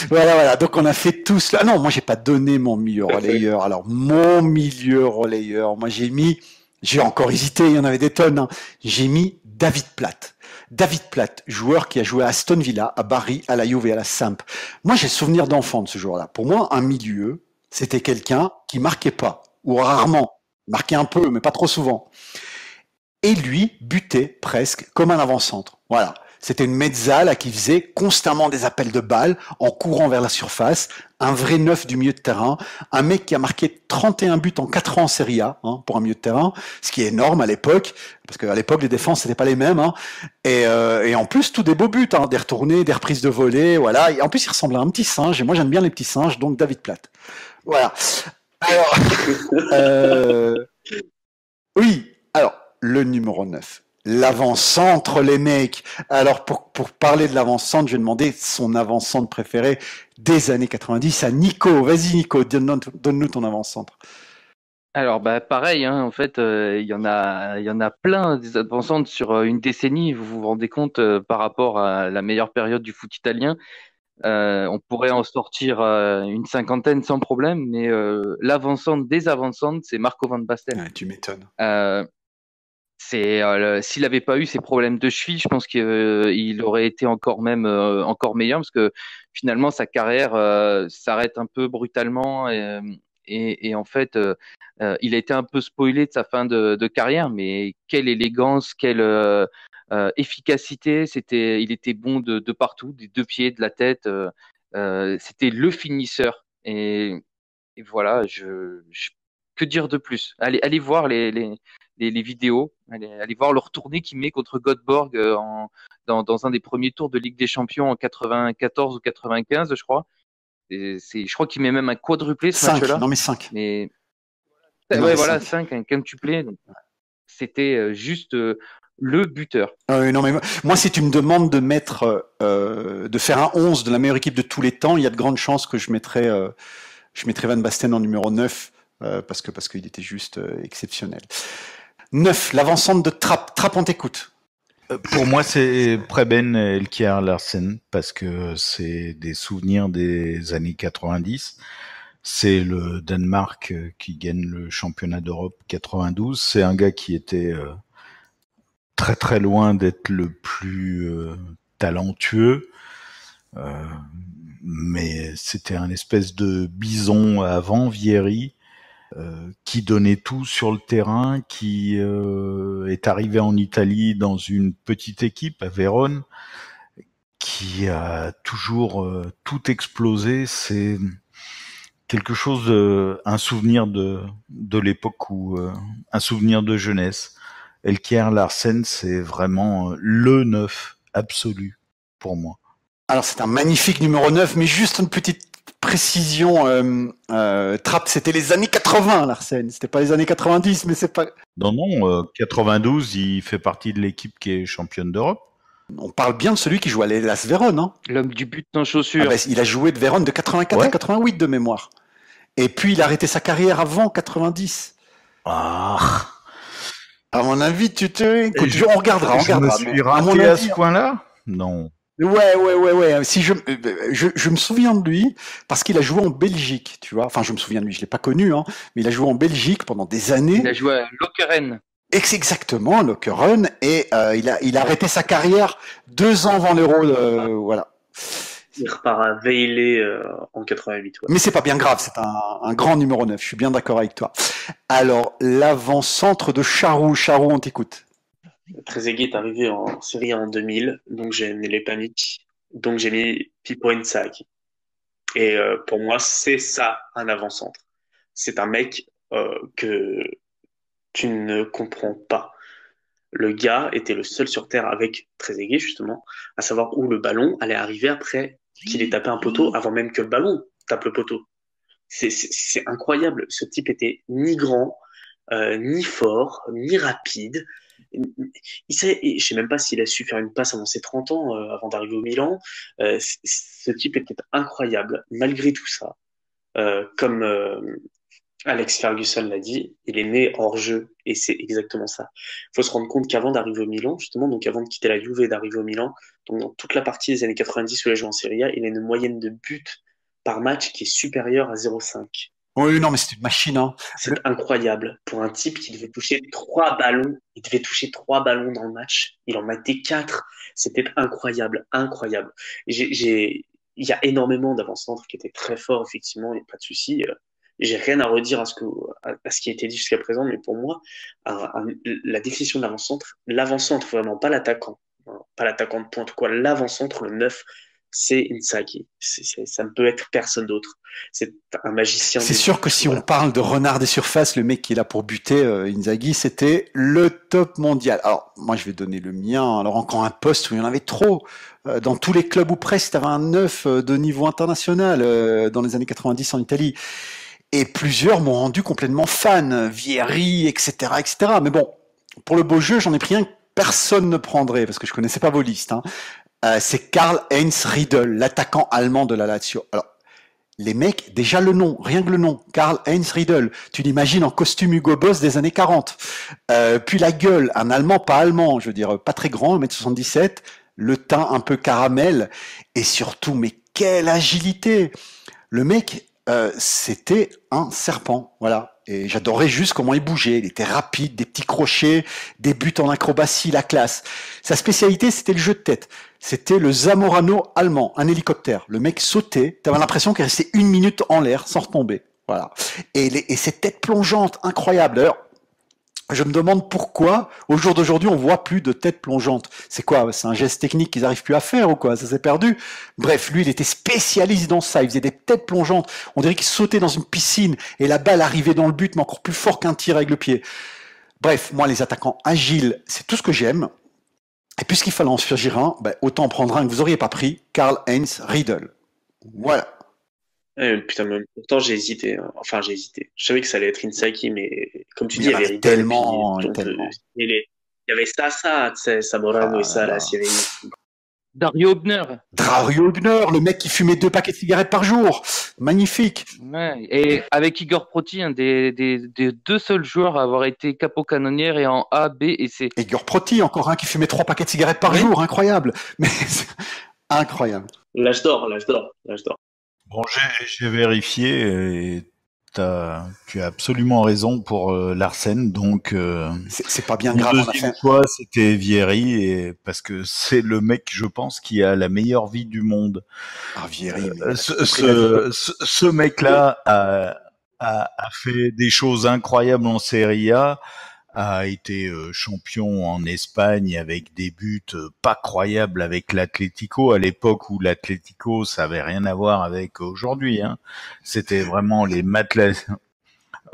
B: Voilà. Donc on a fait tout cela. Non, moi j'ai pas donné mon milieu relayeur. Alors mon milieu relayeur, moi j'ai encore hésité, il y en avait des tonnes. Hein. J'ai mis David Platt. David Platt, joueur qui a joué à Aston Villa, à Bari, à la Juve et à la Samp. Moi j'ai souvenir d'enfant de ce joueur-là. Pour moi, un milieu, c'était quelqu'un qui marquait pas, ou rarement. Marquait un peu, mais pas trop souvent. Et lui butait presque comme un avant-centre. Voilà. C'était une mezzala qui faisait constamment des appels de balles en courant vers la surface, un vrai neuf du milieu de terrain, un mec qui a marqué 31 buts en 4 ans en Serie A pour un milieu de terrain, ce qui est énorme à l'époque, parce qu'à l'époque les défenses c'était pas les mêmes, et en plus tout des beaux buts, des retournées, des reprises de volée, voilà. Et en plus il ressemble à un petit singe, et moi j'aime bien les petits singes, donc David Platt. Voilà. Alors, oui, alors le numéro 9. L'avant-centre, les mecs. Alors, pour parler de l'avant-centre, je vais demander son avant-centre préféré des années 90 à Nico. Vas-y, Nico, donne-nous ton avant-centre.
D: Alors, pareil, en fait, il y en a plein des avant-centres sur une décennie. Vous vous rendez compte par rapport à la meilleure période du foot italien. On pourrait en sortir une cinquantaine sans problème, mais l'avant-centre des avant-centres, c'est Marco Van Basten.
B: Ouais, tu m'étonnes.
D: S'il n'avait pas eu ces problèmes de cheville, je pense qu'il aurait été encore meilleur, parce que finalement sa carrière s'arrête un peu brutalement et en fait il a été un peu spoilé de sa fin de carrière, mais quelle élégance, quelle efficacité, il était bon de partout, des deux pieds, de la tête, c'était le finisseur et voilà, que dire de plus? Allez voir les vidéos, allez voir leur tournée qu'il met contre Göteborg dans un des premiers tours de Ligue des Champions en 94 ou 95, je crois. Je crois qu'il met même un quadruplé ce match-là.
B: Non mais 5.
D: Mais
B: Non,
D: ouais,
B: mais
D: voilà,
B: 5.
D: 5, un quintuplé. Donc, c'était juste le buteur.
B: Non mais moi, si tu me demandes de mettre, de faire un 11 de la meilleure équipe de tous les temps, il y a de grandes chances que je mettrais Van Basten en numéro 9 parce qu'il était juste exceptionnel. 9, l'avant-centre de Trapp. Trapp, on t'écoute.
C: Pour moi, c'est Preben Elkjær Larsen parce que c'est des souvenirs des années 90. C'est le Danemark qui gagne le championnat d'Europe 92. C'est un gars qui était très très loin d'être le plus talentueux, mais c'était un espèce de bison avant Vieri. Qui donnait tout sur le terrain, qui est arrivé en Italie dans une petite équipe à Vérone, qui a toujours tout explosé. C'est quelque chose, un souvenir de l'époque où un souvenir de jeunesse. Elkjær Larsen, c'est vraiment le 9 absolu pour moi.
B: Alors c'est un magnifique numéro 9, mais juste une petite précision, Trapp, c'était les années 80, Larsen. C'était pas les années 90, mais c'est pas...
C: Non, 92, il fait partie de l'équipe qui est championne d'Europe.
B: On parle bien de celui qui jouait à l'Hellas Vérone, hein.
D: L'homme du but dans chaussures.
B: Il a joué de Vérone de 84 à 88 de mémoire. Et puis il a arrêté sa carrière avant 90.
C: Ah.
B: À mon avis, on regardera.
C: Je me suis raté à ce point-là? Non.
B: Ouais. Si je me souviens de lui parce qu'il a joué en Belgique, tu vois. Enfin, je me souviens de lui, je l'ai pas connu, mais il a joué en Belgique pendant des années.
D: Il a joué à Lokeren.
B: Exactement, Lokeren, et il a arrêté sa carrière 2 ans avant l'Euro, voilà.
E: Il repart à Vejle en 88. Ouais.
B: Mais c'est pas bien grave, c'est un grand numéro 9, je suis bien d'accord avec toi. Alors, l'avant-centre de Charroux, on t'écoute.
E: Trezeguet est arrivé en Serie A en 2000, donc j'ai mis les paniques, donc j'ai mis Pippo Inzaghi. Et pour moi, c'est ça un avant-centre. C'est un mec que tu ne comprends pas. Le gars était le seul sur Terre avec Trezeguet, justement, à savoir où le ballon allait arriver après qu'il ait tapé un poteau, avant même que le ballon tape le poteau. C'est incroyable. Ce type était ni grand, ni fort, ni rapide. Je sais même pas s'il a su faire une passe avant ses 30 ans, avant d'arriver au Milan. Ce type était incroyable. Malgré tout ça, comme Alex Ferguson l'a dit, il est né hors jeu et c'est exactement ça. Il faut se rendre compte qu'avant d'arriver au Milan, justement, donc avant de quitter la Juve et d'arriver au Milan, donc dans toute la partie des années 90 où il a joué en Serie A, il a une moyenne de buts par match qui est supérieure à 0,5.
B: Oui, non, mais c'est une machine, hein.
E: C'est incroyable. Pour un type qui devait toucher 3 ballons, il devait toucher 3 ballons dans le match. Il en mettait 4. C'était incroyable, incroyable. Il y a énormément d'avant-centres qui étaient très forts, effectivement, il n'y a pas de souci. J'ai rien à redire à ce qui a été dit jusqu'à présent, mais pour moi, la définition de l'avant-centre, vraiment, pas l'attaquant, hein, pas l'attaquant de pointe, quoi, l'avant-centre, le 9, c'est Inzaghi. Ça ne peut être personne d'autre. C'est un magicien.
B: C'est sûr que si on parle de renard des surfaces, le mec qui est là pour buter, Inzaghi, c'était le top mondial. Alors, moi, je vais donner le mien. Alors, encore un poste où il y en avait trop. Dans tous les clubs ou presque, tu avais un 9 de niveau international dans les années 90 en Italie. Et plusieurs m'ont rendu complètement fan. Vieri, etc., etc. Mais bon, pour le beau jeu, j'en ai pris un que personne ne prendrait, parce que je connaissais pas vos listes, hein. C'est Karl-Heinz Riedel, l'attaquant allemand de la Lazio. Alors, les mecs, déjà le nom, rien que le nom, Karl-Heinz Riedel, tu l'imagines en costume Hugo Boss des années 40. Puis la gueule, un Allemand, pas allemand, je veux dire, pas très grand, 1m77, le teint un peu caramel, et surtout, mais quelle agilité! Le mec, c'était un serpent, voilà. Et j'adorais juste comment il bougeait. Il était rapide, des petits crochets, des buts en acrobatie, la classe. Sa spécialité, c'était le jeu de tête. C'était le Zamorano allemand, un hélicoptère. Le mec sautait, t'avais l'impression qu'il restait 1 minute en l'air sans retomber. Voilà. Et ces têtes plongeantes, incroyables. D'ailleurs, je me demande pourquoi, au jour d'aujourd'hui, on voit plus de têtes plongeantes. C'est quoi? C'est un geste technique qu'ils arrivent plus à faire ou quoi? Ça s'est perdu? Bref, lui, il était spécialiste dans ça. Il faisait des têtes plongeantes. On dirait qu'il sautait dans une piscine et la balle arrivait dans le but, mais encore plus fort qu'un tir avec le pied. Bref, moi, les attaquants agiles, c'est tout ce que j'aime. Et puisqu'il fallait en choisir un, autant en prendre un que vous auriez pas pris, Karl-Heinz Riedel. Voilà.
E: Putain, même pourtant j'ai hésité. Hein. Enfin, j'ai hésité. Je savais que ça allait être Inzaghi, mais comme tu dis,
B: il y avait tellement.
E: Il y avait ça, tu sais, Zamorano et ça, la Syrie.
D: Dario Hübner.
B: Dario Hübner, le mec qui fumait 2 paquets de cigarettes par jour. Magnifique.
D: Ouais. Et avec Igor Proti, un des 2 seuls joueurs à avoir été capocannonière et en A, B et C.
B: Igor Proti, encore un qui fumait 3 paquets de cigarettes par jour. Incroyable. Mais incroyable.
E: L'âge d'or.
C: Bon, j'ai vérifié et tu as absolument raison pour Larsen. Donc,
B: c'est pas bien grave.
C: La deuxième fois, c'était Vieri, et parce que c'est le mec, je pense, qui a la meilleure vie du monde.
B: Ah, Vieri.
C: Ce mec-là a fait des choses incroyables en Serie A. A été champion en Espagne avec des buts pas croyables avec l'Atlético à l'époque où l'Atlético ça avait rien à voir avec aujourd'hui, hein. C'était vraiment les matelas.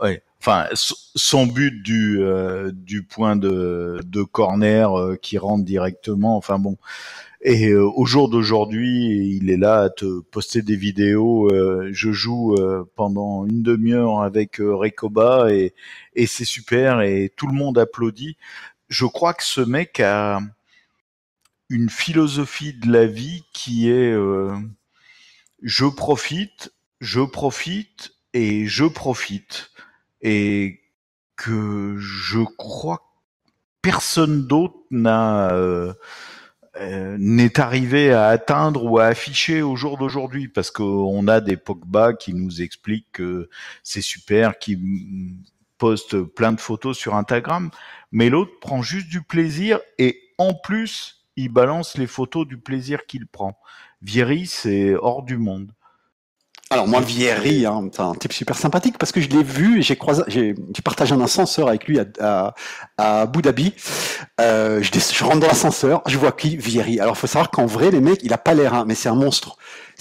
C: Ouais. Enfin, son but du point de corner qui rentre directement. Enfin bon. Et au jour d'aujourd'hui, il est là à te poster des vidéos. Je joue pendant une demi-heure avec Recoba et c'est super et tout le monde applaudit. Je crois que ce mec a une philosophie de la vie qui est je profite et je profite, et que je crois que personne d'autre n'est arrivé à atteindre ou à afficher au jour d'aujourd'hui, parce qu'on a des Pogba qui nous expliquent que c'est super, qui postent plein de photos sur Instagram, mais l'autre prend juste du plaisir et en plus il balance les photos du plaisir qu'il prend. Vieri, c'est hors du monde.
B: Alors moi, Vieri, hein, c'est un type super sympathique parce que je l'ai vu et j'ai partagé un ascenseur avec lui à Abu Dhabi. Je rentre dans l'ascenseur, je vois qui? Vieri. Alors faut savoir qu'en vrai, les mecs, il a pas l'air, hein, mais c'est un monstre.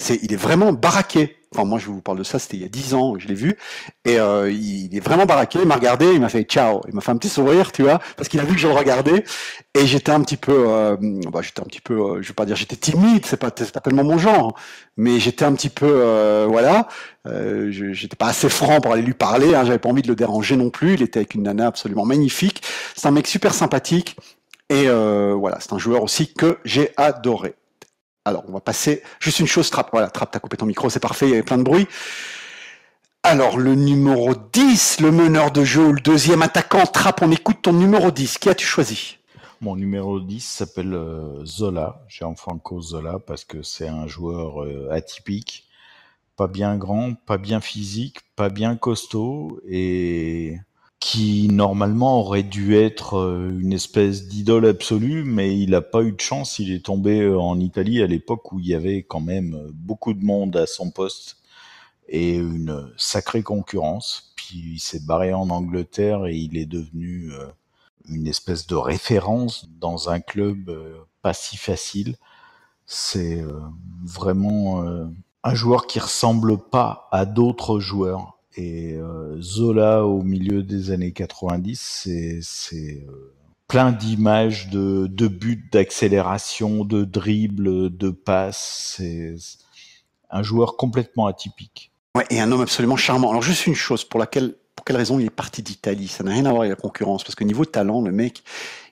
B: Il est vraiment baraqué. Enfin, moi, je vous parle de ça, c'était il y a 10 ans que je l'ai vu. Et il est vraiment baraqué, il m'a regardé, il m'a fait ciao. Il m'a fait un petit sourire, tu vois, parce qu'il a vu que je le regardais. Et j'étais un petit peu, je vais pas dire j'étais timide, c'est pas tellement mon genre, mais j'étais un petit peu, voilà. J'étais pas assez franc pour aller lui parler, hein, j'avais pas envie de le déranger non plus. Il était avec une nana absolument magnifique. C'est un mec super sympathique. Et voilà, c'est un joueur aussi que j'ai adoré. Alors, on va passer. Juste une chose, Trapp. Voilà, Trapp, t'as coupé ton micro, c'est parfait, il y avait plein de bruit. Alors, le numéro 10, le meneur de jeu, le deuxième attaquant, Trapp, on écoute ton numéro 10. Qui as-tu choisi?
C: Mon numéro 10 s'appelle Zola, Gianfranco Zola, parce que c'est un joueur atypique, pas bien grand, pas bien physique, pas bien costaud, et qui normalement aurait dû être une espèce d'idole absolue, mais il n'a pas eu de chance. Il est tombé en Italie à l'époque où il y avait quand même beaucoup de monde à son poste et une sacrée concurrence. Puis il s'est barré en Angleterre et il est devenu une espèce de référence dans un club pas si facile. C'est vraiment un joueur qui ressemble pas à d'autres joueurs. Et Zola au milieu des années 90, c'est plein d'images de buts, d'accélération, de dribbles, de passes. C'est un joueur complètement atypique.
B: Ouais, et un homme absolument charmant. Alors, juste une chose, pour quelle raison il est parti d'Italie? Ça n'a rien à voir avec la concurrence, parce que niveau talent, le mec,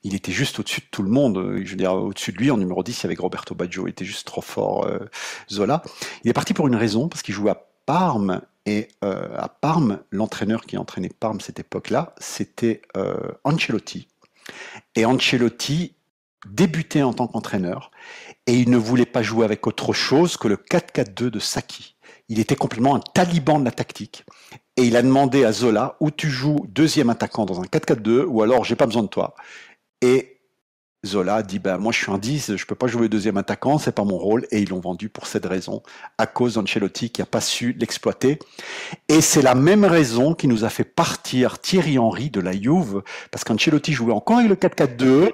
B: il était juste au-dessus de tout le monde. Je veux dire, au-dessus de lui, en numéro 10, avec Roberto Baggio, il était juste trop fort, Zola. Il est parti pour une raison, parce qu'il jouait à Parme, et à Parme, l'entraîneur qui entraînait Parme cette époque-là, c'était Ancelotti. Et Ancelotti débutait en tant qu'entraîneur, et il ne voulait pas jouer avec autre chose que le 4-4-2 de Sacchi. Il était complètement un taliban de la tactique. Et il a demandé à Zola, ou tu joues deuxième attaquant dans un 4-4-2, ou alors j'ai pas besoin de toi. Et Zola a dit, ben, moi je suis un 10, je peux pas jouer deuxième attaquant, c'est pas mon rôle. Et ils l'ont vendu pour cette raison, à cause d'Ancelotti qui a pas su l'exploiter. Et c'est la même raison qui nous a fait partir Thierry Henry de la Juve, parce qu'Ancelotti jouait encore avec le 4-4-2,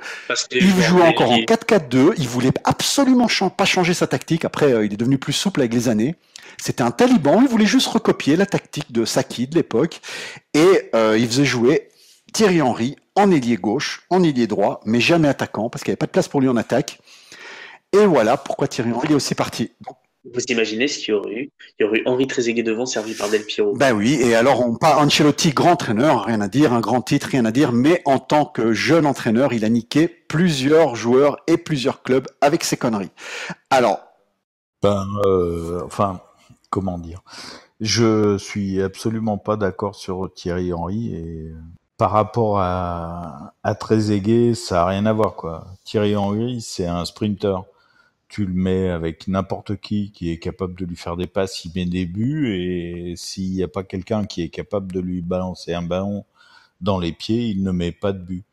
B: il jouait encore en 4-4-2, il voulait absolument pas changer sa tactique. Après, il est devenu plus souple avec les années. C'était un taliban, il voulait juste recopier la tactique de Sacchi de l'époque, et il faisait jouer Thierry Henry en ailier gauche, en ailier droit, mais jamais attaquant, parce qu'il n'y avait pas de place pour lui en attaque. Et voilà pourquoi Thierry Henry est aussi parti.
E: Vous imaginez ce qu'il y aurait eu? Il y aurait eu Henri Trezeguet devant, servi par Del Piero.
B: Ben oui, et alors on parle Ancelotti, grand entraîneur, rien à dire, un grand titre, rien à dire, mais en tant que jeune entraîneur, il a niqué plusieurs joueurs et plusieurs clubs avec ses conneries. Alors...
C: comment dire? Je suis absolument pas d'accord sur Thierry Henry et par rapport à Trezeguet, ça a rien à voir, quoi. Thierry Henry, c'est un sprinter. Tu le mets avec n'importe qui est capable de lui faire des passes, il met des buts, et s'il n'y a pas quelqu'un qui est capable de lui balancer un ballon dans les pieds, il ne met pas de but.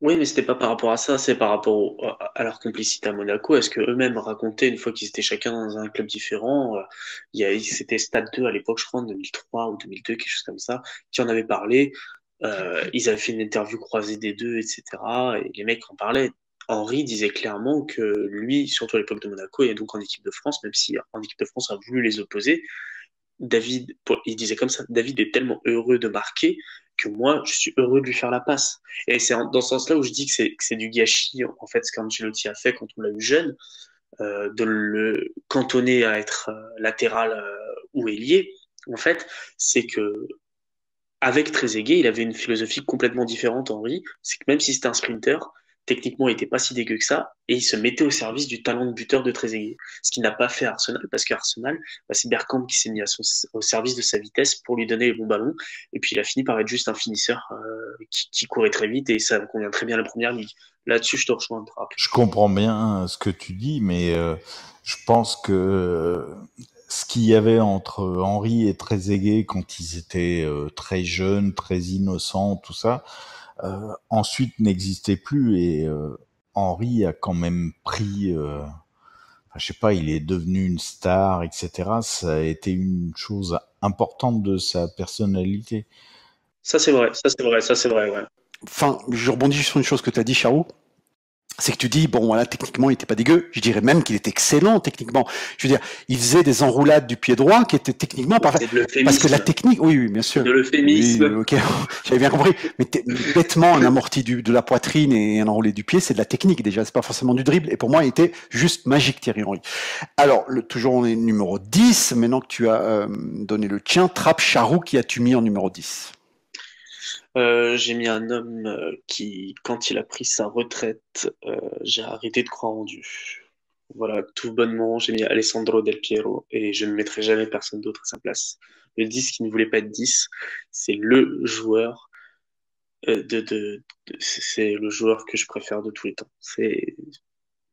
E: Oui, mais c'était pas par rapport à ça, c'est par rapport à leur complicité à Monaco. Est-ce que eux-mêmes racontaient, une fois qu'ils étaient chacun dans un club différent, c'était Stade 2 à l'époque, je crois, en 2003 ou 2002, quelque chose comme ça, qui en avait parlé. Ils avaient fait une interview croisée des deux, etc. Et les mecs en parlaient. Henry disait clairement que lui, surtout à l'époque de Monaco, et donc en équipe de France, même si en équipe de France a voulu les opposer, il disait comme ça, David est tellement heureux de marquer que moi, je suis heureux de lui faire la passe. Et c'est dans ce sens-là où je dis que c'est du gâchis, en fait, ce qu'Ancelotti a fait quand on l'a eu jeune, de le cantonner à être latéral ou ailier. En fait, c'est que avec Trezeguet, il avait une philosophie complètement différente, Henry. C'est que même si c'était un sprinter, techniquement, il n'était pas si dégueu que ça, et il se mettait au service du talent de buteur de Trezeguet. Ce qu'il n'a pas fait à Arsenal, parce qu'Arsenal, c'est Bergkamp qui s'est mis au service de sa vitesse pour lui donner les bons ballons, et puis il a fini par être juste un finisseur qui courait très vite, et ça convient très bien à la première ligue. Là-dessus, je te rejoins un Trapp.
C: Je comprends bien ce que tu dis, mais je pense que ce qu'il y avait entre Henry et Trezeguet quand ils étaient très jeunes, très innocents, tout ça, ensuite n'existait plus, et Henry a quand même pris, je sais pas, il est devenu une star, etc. Ça a été une chose importante de sa personnalité.
E: Ça c'est vrai, ouais.
B: Enfin, je rebondis sur une chose que tu as dit, Charou. c'est que tu dis, bon, voilà, techniquement, il était pas dégueu. Je dirais même qu'il était excellent techniquement. Je veux dire, il faisait des enroulades du pied droit qui étaient techniquement parfaites.
E: C'est de
B: Parce que la
E: l'euphémisme.
B: technique, oui, bien sûr.
E: De
B: Oui,
E: l'euphémisme.
B: ok, j'avais bien compris. Mais bêtement, un amorti de la poitrine et un enroulé du pied, c'est de la technique déjà. C'est pas forcément du dribble. Et pour moi, il était juste magique, Thierry Henry. Alors, toujours on est numéro 10. Maintenant que tu as donné le tien, Trapp Charroux, qui as-tu mis en numéro 10?
E: J'ai mis un homme qui, quand il a pris sa retraite, j'ai arrêté de croire en Dieu. Voilà, tout bonnement, j'ai mis Alessandro Del Piero et je ne mettrai jamais personne d'autre à sa place. Le 10 qui ne voulait pas être 10, c'est le joueur c'est le joueur que je préfère de tous les temps.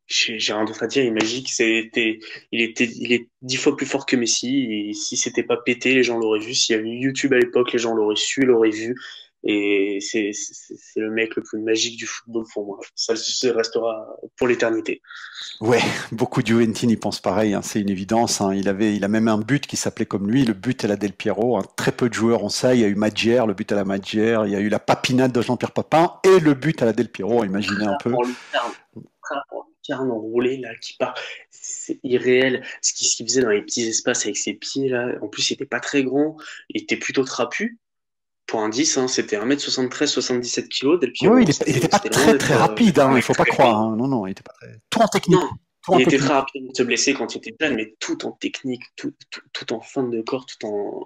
E: J'ai rien d'autre à dire, il est magique. Il est 10 fois plus fort que Messi. Et si c'était pas pété, les gens l'auraient vu. S'il y avait eu YouTube à l'époque, les gens l'auraient su, l'auraient vu. Et c'est le mec le plus magique du football pour moi. Ça restera pour l'éternité.
B: Ouais, beaucoup de Juventini y pensent pareil, hein, c'est une évidence. Hein. Il a même un but qui s'appelait comme lui, le but à la Del Piero. Hein. Très peu de joueurs ont ça. Il y a eu Madjer, le but à la Madjer. Il y a eu la papinade de Jean-Pierre Papin et le but à la Del Piero. Imaginez un peu.
E: En lucarne enroulé là qui part, c'est irréel. Ce qu'il faisait dans les petits espaces avec ses pieds là. En plus, il était pas très grand, il était plutôt trapu. Pour un 10, hein, c'était 1m73, 77 kg, Del Piero.
B: Oui, il était pas très rapide, hein, il faut pas croire. Hein. Non, il était pas très... Tout en technique.
E: Non, il était très rapide de se blesser quand il était jeune, mais tout en technique, tout en fin de corps,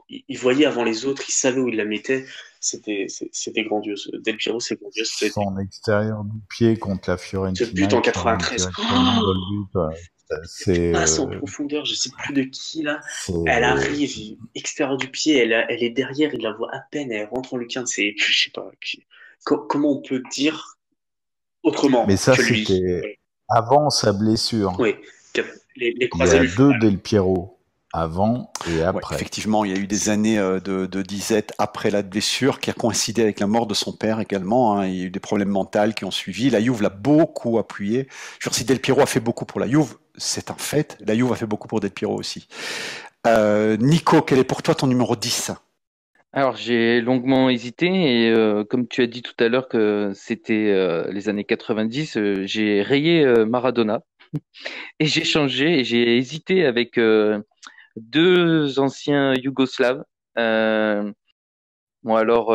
E: il voyait avant les autres, il savait où il la mettait. C'était grandiose. Del Piero, c'est grandiose.
C: Son extérieur du pied contre la Fiorentina.
E: Ce but en 93.
C: C'est
E: passe en profondeur, je sais plus de qui là. Elle arrive, extérieur du pied, elle est derrière, il la voit à peine, elle rentre en lucarne. Je sais pas, comment on peut dire autrement.
C: Mais ça,
E: que lui.
C: c'était avant sa blessure.
E: Oui,
C: il y a deux Del Piero, avant et après.
B: Ouais, effectivement, il y a eu des années de disette après la blessure qui a coïncidé avec la mort de son père également. Hein. Il y a eu des problèmes mentaux qui ont suivi. La Juve l'a beaucoup appuyé. Je veux dire, si Del Piero a fait beaucoup pour la Juve, c'est un fait. La Juve a fait beaucoup pour Del Piero aussi. Nico, quel est pour toi ton numéro 10?
D: Alors, j'ai longuement hésité et comme tu as dit tout à l'heure que c'était les années 90, j'ai rayé Maradona et j'ai changé et j'ai hésité avec deux anciens Yougoslaves. Bon, alors,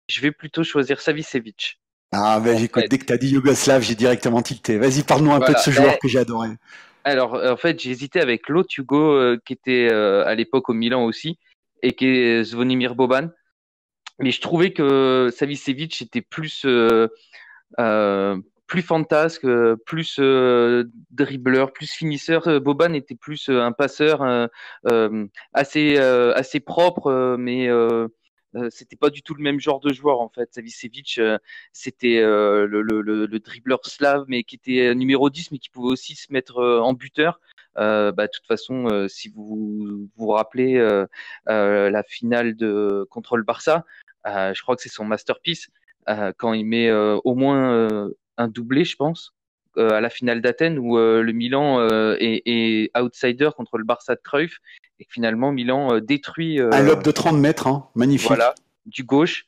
D: je vais plutôt choisir Savicevic.
B: Ah, ben écoute, dès que tu as dit Yougoslave, j'ai directement tilté. Vas-y, parle-nous un peu de ce joueur que j'ai adoré.
D: Alors, en fait, j'ai hésité avec l'autre Hugo qui était à l'époque au Milan aussi et qui est Zvonimir Boban. Mais je trouvais que Savicevic était plus fantasque, plus dribbleur, plus finisseur. Boban était plus un passeur assez propre, mais c'était pas du tout le même genre de joueur en fait. Savicevic, c'était le dribbleur slave, mais qui était numéro 10, mais qui pouvait aussi se mettre en buteur. De toute façon, si vous rappelez la finale contre le Barça, je crois que c'est son masterpiece quand il met au moins un doublé, je pense, à la finale d'Athènes où le Milan est outsider contre le Barça de Cruyff et que finalement Milan détruit
B: un lob de 30 mètres, hein, magnifique.
D: Voilà, du gauche.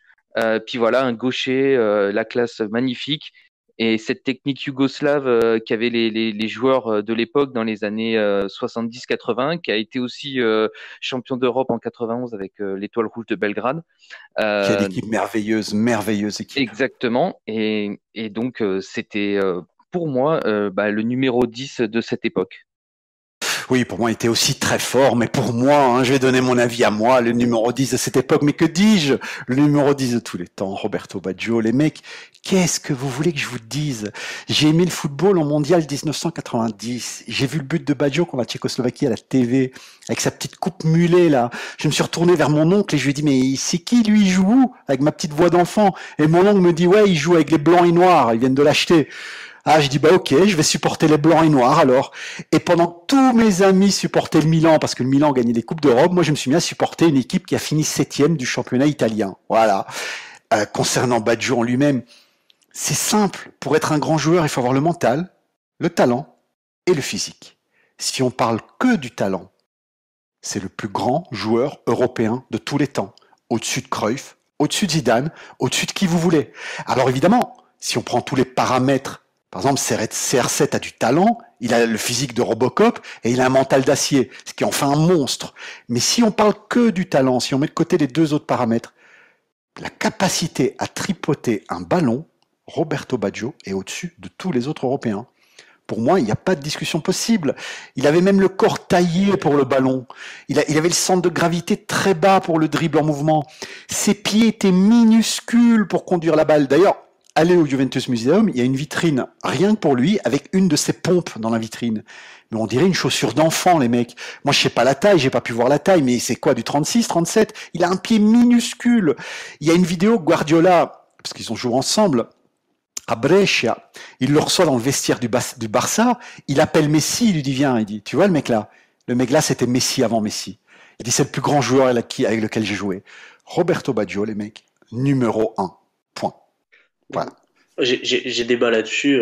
D: Puis voilà, un gaucher, la classe magnifique. Et cette technique yougoslave qu'avaient les joueurs de l'époque dans les années 70-80, qui a été aussi champion d'Europe en 91 avec l'Étoile Rouge de Belgrade.
B: Quelle équipe merveilleuse équipe.
D: Exactement. Et donc, c'était pour moi le numéro 10 de cette époque.
B: Oui, pour moi, il était aussi très fort, mais pour moi, hein, je vais donner mon avis à moi, le numéro 10 de cette époque, mais que dis-je? Le numéro 10 de tous les temps, Roberto Baggio. Les mecs, qu'est-ce que vous voulez que je vous dise? J'ai aimé le football en mondial 1990. J'ai vu le but de Baggio contre la Tchécoslovaquie à la TV, avec sa petite coupe mulet, là. Je me suis retourné vers mon oncle et je lui ai dit, mais c'est qui, lui, il joue où? Avec ma petite voix d'enfant. Et mon oncle me dit, ouais, il joue avec les blancs et noirs, ils viennent de l'acheter. Ah, je dis, bah ok, je vais supporter les blancs et noirs alors. Et pendant que tous mes amis supportaient le Milan, parce que le Milan gagnait les Coupes d'Europe, moi je me suis mis à supporter une équipe qui a fini 7e du championnat italien. Voilà. Concernant Baggio en lui-même, c'est simple. Pour être un grand joueur, il faut avoir le mental, le talent et le physique. Si on parle que du talent, c'est le plus grand joueur européen de tous les temps. Au-dessus de Cruyff, au-dessus de Zidane, au-dessus de qui vous voulez. Alors évidemment, si on prend tous les paramètres Par exemple, CR7 a du talent, il a le physique de Robocop et il a un mental d'acier, ce qui en fait un monstre. Mais si on parle que du talent, si on met de côté les deux autres paramètres, la capacité à tripoter un ballon, Roberto Baggio est au-dessus de tous les autres Européens. Pour moi, il n'y a pas de discussion possible. Il avait même le corps taillé pour le ballon. Il avait le centre de gravité très bas pour le dribble en mouvement. Ses pieds étaient minuscules pour conduire la balle. D'ailleurs, allez au Juventus Museum, il y a une vitrine rien que pour lui, avec une de ses pompes dans la vitrine. Mais on dirait une chaussure d'enfant, les mecs. Moi, je sais pas la taille, j'ai pas pu voir la taille, mais c'est quoi, du 36, 37? Il a un pied minuscule. Il y a une vidéo, Guardiola, parce qu'ils ont joué ensemble, à Brescia, il le reçoit dans le vestiaire du Barça, il appelle Messi, il lui dit viens, il dit tu vois le mec là c'était Messi avant Messi. Il dit c'est le plus grand joueur avec lequel j'ai joué. Roberto Baggio, les mecs, numéro 1. Point. Voilà.
E: J'ai débat là-dessus,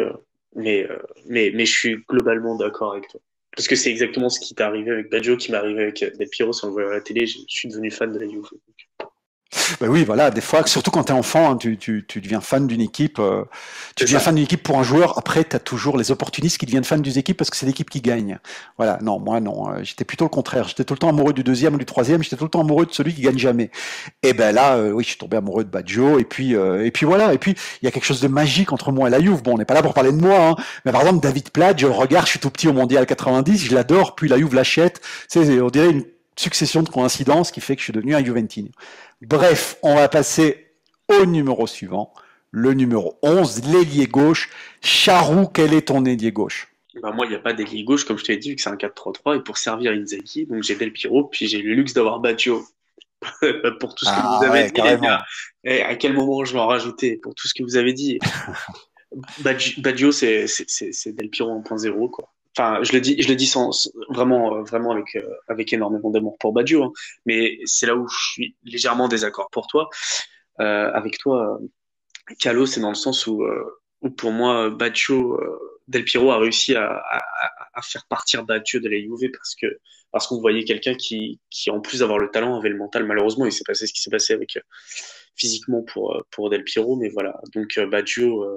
E: mais je suis globalement d'accord avec toi. Parce que c'est exactement ce qui t'est arrivé avec Baggio, qui m'est arrivé avec Del Piero, si on le voyait à la télé, je suis devenu fan de la Juve.
B: Ben oui, voilà, des fois, surtout quand tu es enfant, hein, tu deviens fan d'une équipe, tu deviens fan d'une équipe pour un joueur, après tu as toujours les opportunistes qui deviennent fans d'une équipe parce que c'est l'équipe qui gagne. Voilà, non, moi non, j'étais plutôt le contraire, j'étais tout le temps amoureux du deuxième ou du troisième, j'étais tout le temps amoureux de celui qui gagne jamais. Et ben là, oui, je suis tombé amoureux de Baggio, et puis voilà, et puis il y a quelque chose de magique entre moi et la Juve. Bon, on n'est pas là pour parler de moi, hein, mais par exemple, David Platt, je le regarde, je suis tout petit au Mondial 90, je l'adore, puis la Juve l'achète, on dirait une succession de coïncidences qui fait que je suis devenu un Juventino. Bref, on va passer au numéro suivant, le numéro 11, l'ailier gauche. Charou, quel est ton ailier gauche?
E: Bah moi, il n'y a pas d'ailier gauche, comme je te l'ai dit, vu que c'est un 4-3-3, et pour servir Inzaghi, donc j'ai Del Piero, puis j'ai le luxe d'avoir Baggio. Pour tout ce que vous avez dit, les gars. Et à quel moment je vais en rajouter pour tout ce que vous avez dit? Baggio, c'est Del Piero 1.0, quoi. Enfin, je le dis sans vraiment avec énormément d'amour pour Baggio, hein. Mais c'est là où je suis légèrement désaccord pour toi, avec toi, Calo, c'est dans le sens où pour moi Baggio, Del Piero a réussi à faire partir Baggio de la Juve parce qu'on voyait quelqu'un qui en plus d'avoir le talent avait le mental. Malheureusement, il s'est passé ce qui s'est passé avec physiquement pour Del Piero, mais voilà. Donc Baggio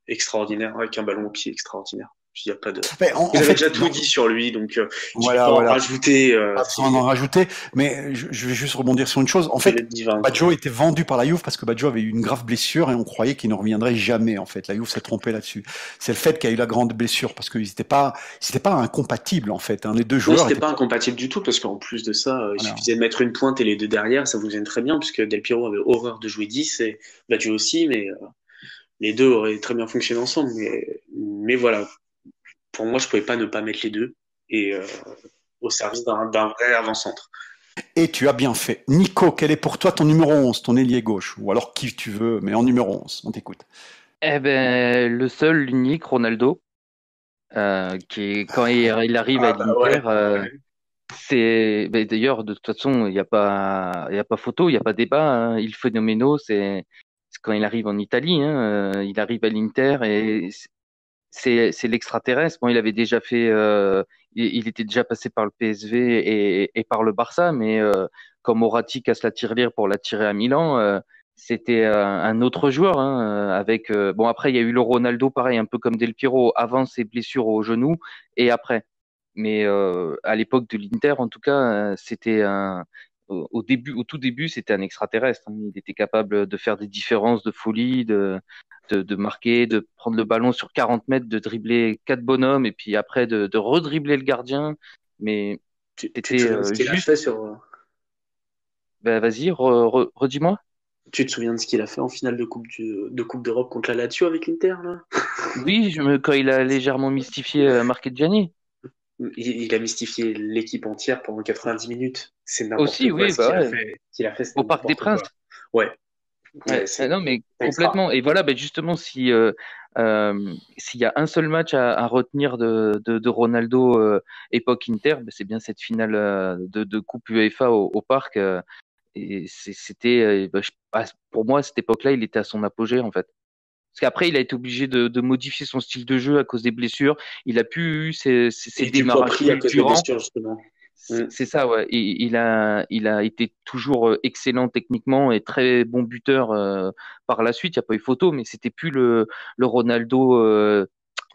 E: extraordinaire avec un ballon au pied extraordinaire. Il y a pas de. Vous avez déjà tout dit sur lui, donc
B: voilà,
E: je vais pas en rajouter.
B: Absolument en rajouter, mais je vais juste rebondir sur une chose. En fait, Baggio était vendu par la Juve parce que Baggio avait eu une grave blessure et on croyait qu'il ne reviendrait jamais. En fait, la Juve s'est trompée là-dessus. C'est le fait qu'il y a eu la grande blessure parce qu'ils n'étaient pas incompatibles en fait. Hein. Les deux joueurs.
E: Non, c'était pas incompatible du tout parce qu'en plus de ça, il suffisait de mettre une pointe et les deux derrière, ça vous gêne très bien puisque Del Piero avait horreur de jouer 10 et Baggio aussi, mais les deux auraient très bien fonctionné ensemble. Mais voilà. Pour moi, je pouvais pas ne pas mettre les deux et au service d'un vrai avant-centre.
B: Et tu as bien fait. Nico, quel est pour toi ton numéro 11, ton ailier gauche? Ou alors qui tu veux, mais en numéro 11, on t'écoute.
D: Eh ben, le seul, l'unique, Ronaldo, quand il arrive à l'Inter, c'est d'ailleurs de toute façon il y a pas photo, il y a pas débat, hein. Il phénoménal, c'est quand il arrive en Italie, hein, il arrive à l'Inter et c'est l'extraterrestre. Bon, il avait déjà fait, il était déjà passé par le PSV et par le Barça, mais comme Moratti casse la tirelire pour l'attirer à Milan, c'était un autre joueur. Hein, avec bon après il y a eu le Ronaldo pareil, un peu comme Del Piero avant ses blessures au genou et après. Mais à l'époque de l'Inter, en tout cas, c'était au tout début, c'était un extraterrestre. Hein. Il était capable de faire des différences de folie, de marquer, de prendre le ballon sur 40 mètres, de dribbler 4 bonhommes et puis après de redribbler le gardien. Mais c'était juste. Vas-y, redis-moi.
E: Tu te souviens de ce qu'il a fait en finale de Coupe d'Europe contre la Lazio avec l'Inter là?
D: Oui, quand il a légèrement mystifié Marchegiani.
E: Il a mystifié l'équipe entière pendant 90 minutes. C'est n'importe
D: aussi,
E: quoi
D: oui,
E: qu'il a fait.
D: Au Parc des Princes.
E: Ouais.
D: Non, mais complètement. Et voilà, justement, s'il y a un seul match à retenir de Ronaldo époque Inter, c'est bien cette finale de Coupe UEFA au Parc. Et c'était, pour moi, à cette époque-là, il était à son apogée en fait. Parce qu'après, il a été obligé de modifier son style de jeu à cause des blessures. Il a pu ses démarrages fulgurants. C'est ça, ouais. Il a été toujours excellent techniquement et très bon buteur par la suite. Il n'y a pas eu photo, mais c'était plus le Ronaldo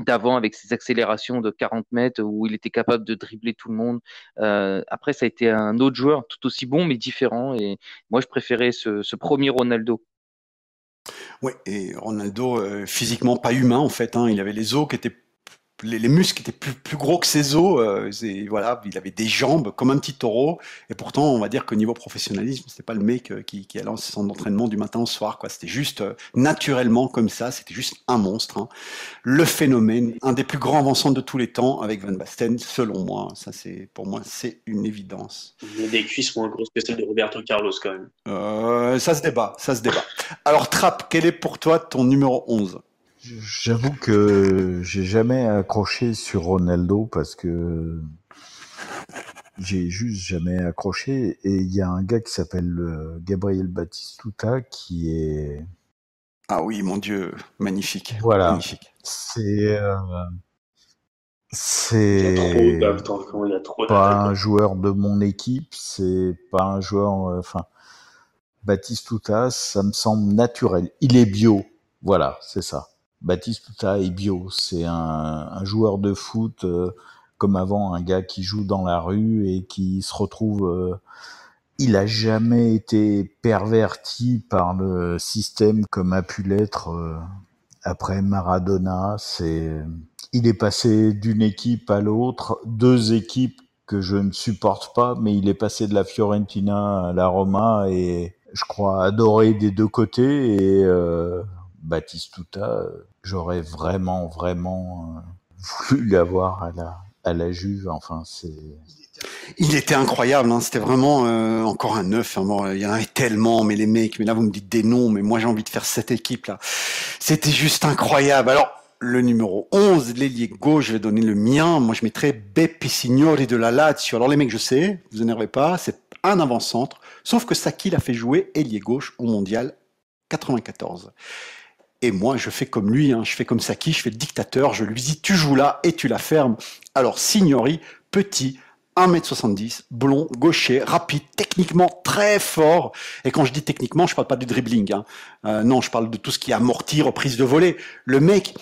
D: d'avant avec ses accélérations de 40 mètres où il était capable de dribbler tout le monde. Après, ça a été un autre joueur tout aussi bon, mais différent. Et moi, je préférais ce premier Ronaldo.
B: Ouais, et Ronaldo, physiquement pas humain en fait, hein. Il avait les os qui étaient les muscles étaient plus gros que ses os. Voilà, il avait des jambes comme un petit taureau. Et pourtant, on va dire que niveau professionnalisme, c'était pas le mec qui allait en son entraînement du matin au soir, quoi. C'était juste naturellement comme ça. C'était juste un monstre, hein. Le phénomène, un des plus grands avant-centres de tous les temps, avec Van Basten, selon moi. Ça, c'est pour moi, c'est une évidence.
E: Il y a des cuisses moins grosses que celles de Roberto Carlos quand même.
B: Ça se débat, ça se débat. Alors, Trapp, quel est pour toi ton numéro 11?
C: J'avoue que j'ai jamais accroché sur Ronaldo parce que j'ai juste jamais accroché. Et il y a un gars qui s'appelle Gabriel Batistuta qui est...
B: Ah oui, mon Dieu, magnifique.
C: Voilà.
B: Magnifique.
C: C'est
E: Il y a trop
C: pas
E: d'attaques.
C: un joueur de mon équipe, c'est pas un joueur... Enfin, Batistuta, ça me semble naturel. Il est bio. Voilà, c'est ça. Batistuta est bio. C'est un joueur de foot comme avant, un gars qui joue dans la rue et qui se retrouve... il a jamais été perverti par le système comme a pu l'être après Maradona. Il est passé d'une équipe à l'autre, deux équipes que je ne supporte pas, mais il est passé de la Fiorentina à la Roma et je crois adoré des deux côtés. Et Batistuta, j'aurais vraiment voulu l'avoir à la Juve. Enfin, c'est...
B: Il était incroyable, hein. C'était vraiment encore un neuf, hein. Bon, il y en avait tellement, mais les mecs, mais là vous me dites des noms, mais moi j'ai envie de faire cette équipe là. C'était juste incroyable. Alors, le numéro 11, l'ailier gauche, je vais donner le mien. Moi je mettrais Beppe Signori de la Lazio. Alors les mecs, je sais, vous énervez pas, c'est un avant-centre, sauf que Sacchi l'a fait jouer ailier gauche au mondial 94. Et moi, je fais comme lui, hein. Je fais comme Sacchi, je fais le dictateur, je lui dis tu joues là et tu la fermes. Alors Signori, petit, 1m70, blond, gaucher, rapide, techniquement très fort. Et quand je dis techniquement, je parle pas du dribbling, hein. Non, je parle de tout ce qui est amorti, reprise de volée. Le mec,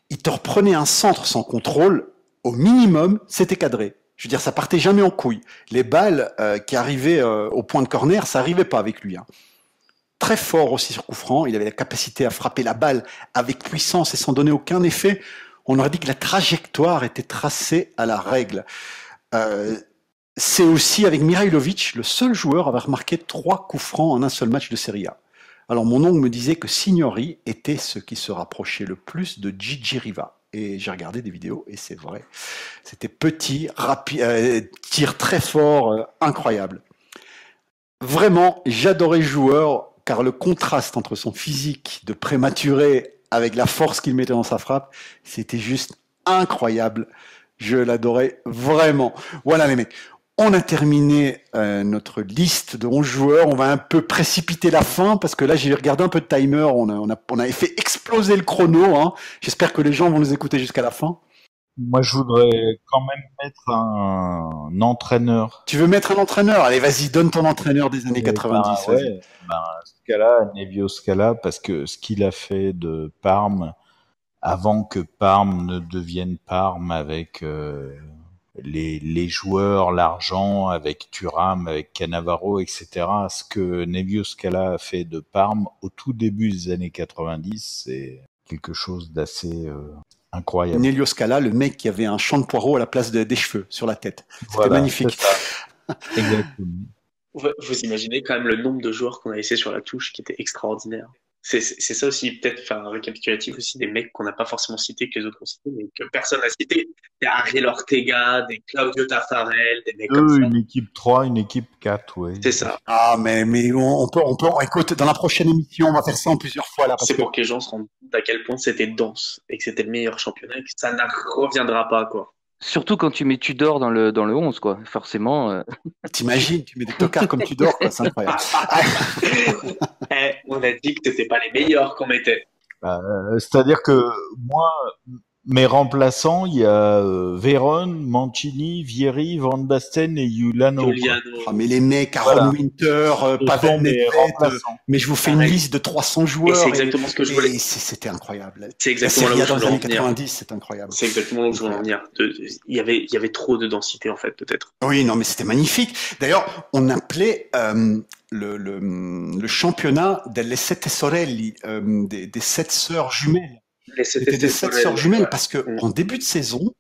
B: il te reprenait un centre sans contrôle, au minimum, c'était cadré. Je veux dire, ça partait jamais en couille. Les balles qui arrivaient au point de corner, ça arrivait pas avec lui, hein. Très fort aussi sur coup franc, il avait la capacité à frapper la balle avec puissance et sans donner aucun effet. On aurait dit que la trajectoire était tracée à la règle. C'est aussi avec Mihailovic le seul joueur à avoir marqué 3 coups francs en un seul match de Serie A. Alors mon oncle me disait que Signori était ce qui se rapprochait le plus de Gigi Riva. Et j'ai regardé des vidéos et c'est vrai. C'était petit, rapide, tir très fort, incroyable. Vraiment, j'adorais le joueur car le contraste entre son physique de prématuré avec la force qu'il mettait dans sa frappe, c'était juste incroyable. Je l'adorais vraiment. Voilà les mecs. On a terminé notre liste de 11 joueurs. On va un peu précipiter la fin parce que là, j'ai regardé un peu de timer. On avait fait exploser le chrono, hein. J'espère que les gens vont nous écouter jusqu'à la fin.
C: Moi, je voudrais quand même mettre un entraîneur.
B: Tu veux mettre un entraîneur? Allez, vas-y, donne ton entraîneur des années 90.
C: Ouais, Scala, Nevio Scala, parce que ce qu'il a fait de Parme, avant que Parme ne devienne Parme avec les joueurs, l'argent, avec Thuram, avec Cannavaro, etc. Ce que Nevio Scala a fait de Parme au tout début des années 90, c'est quelque chose d'assez incroyable.
B: Nelio Scala, le mec qui avait un champ de poireaux à la place des cheveux sur la tête. C'était
C: Voilà,
B: magnifique.
C: Exactement.
E: Vous imaginez quand même le nombre de joueurs qu'on a laissé sur la touche qui était extraordinaire. C'est ça aussi, peut-être faire un récapitulatif aussi des mecs qu'on n'a pas forcément cités, que les autres ont cités, mais que personne n'a cité. Des Ariel Ortega, des Claudio Taffarel, des mecs comme ça.
C: Une équipe 3, une équipe 4, oui.
E: C'est ça.
B: Ah, mais on peut, écoute, dans la prochaine émission, on va faire ça en plusieurs fois, là.
E: C'est pour que les gens se rendent compte à quel point c'était dense et que c'était le meilleur championnat et que ça ne reviendra pas, quoi.
D: Surtout quand tu mets Tudor dans le 11, quoi. Forcément.
B: T'imagines, tu mets des tocards comme Tudor, quoi. C'est incroyable.
E: On a dit que c'était pas les meilleurs qu'on mettait.
C: C'est-à-dire que moi, Mes remplaçants, il y a Véron, Mancini, Vieri, Van Basten et Giuliano.
E: Giuliano.
B: Ah, mais les mecs,
C: Voilà.
B: Aaron Winter,
C: Ce
B: Pavel
C: sont mes
B: Nedved,
C: remplaçants.
B: mais je vous fais une
E: Pareil.
B: liste de 300
E: Et
B: joueurs.
E: c'est exactement ce que je voulais.
B: Et c'était incroyable.
E: C'est
B: La
E: exactement là
B: Serie
E: où
B: A
E: je
B: dans les
E: voulais en
B: années
E: venir.
B: 90, c'est incroyable.
E: C'est exactement là où je voulais en venir. Il y avait trop de densité en fait, peut-être.
B: Oui, non, mais c'était magnifique. D'ailleurs, on appelait le championnat delle Sette Sorelli, des sept sœurs jumelles. C'était des sept sœurs jumelles parce que en début de saison,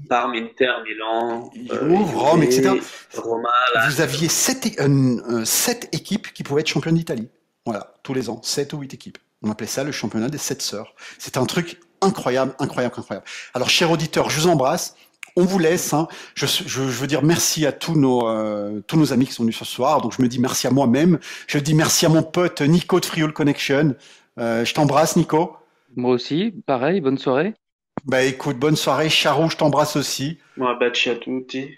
E: Parme, Inter, Milan,
B: Juve, Rome, etc.
E: Roma,
B: vous aviez sept équipes qui pouvaient être championnes d'Italie. Voilà, tous les ans, 7 ou 8 équipes. On appelait ça le championnat des sept sœurs. C'était un truc incroyable, incroyable, incroyable. Alors, chers auditeurs, je vous embrasse. On vous laisse. Hein. Je veux dire merci à tous nos amis qui sont venus ce soir. Donc, je me dis merci à moi-même. Je dis merci à mon pote Nico de Friol Connection. Je t'embrasse, Nico.
D: Moi aussi, pareil, bonne soirée.
B: Bah écoute, bonne soirée. Charo, je t'embrasse aussi.
E: moi, baci a tutti.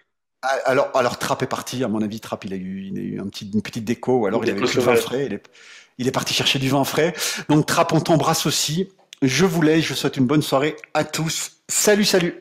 B: Alors Trapp est parti. À mon avis, Trapp, il a eu une petite déco. Ou alors, il avait plus de vin frais. Il est parti chercher du vin frais. Donc, Trapp, on t'embrasse aussi. Je vous laisse. Je vous souhaite une bonne soirée à tous. Salut, salut.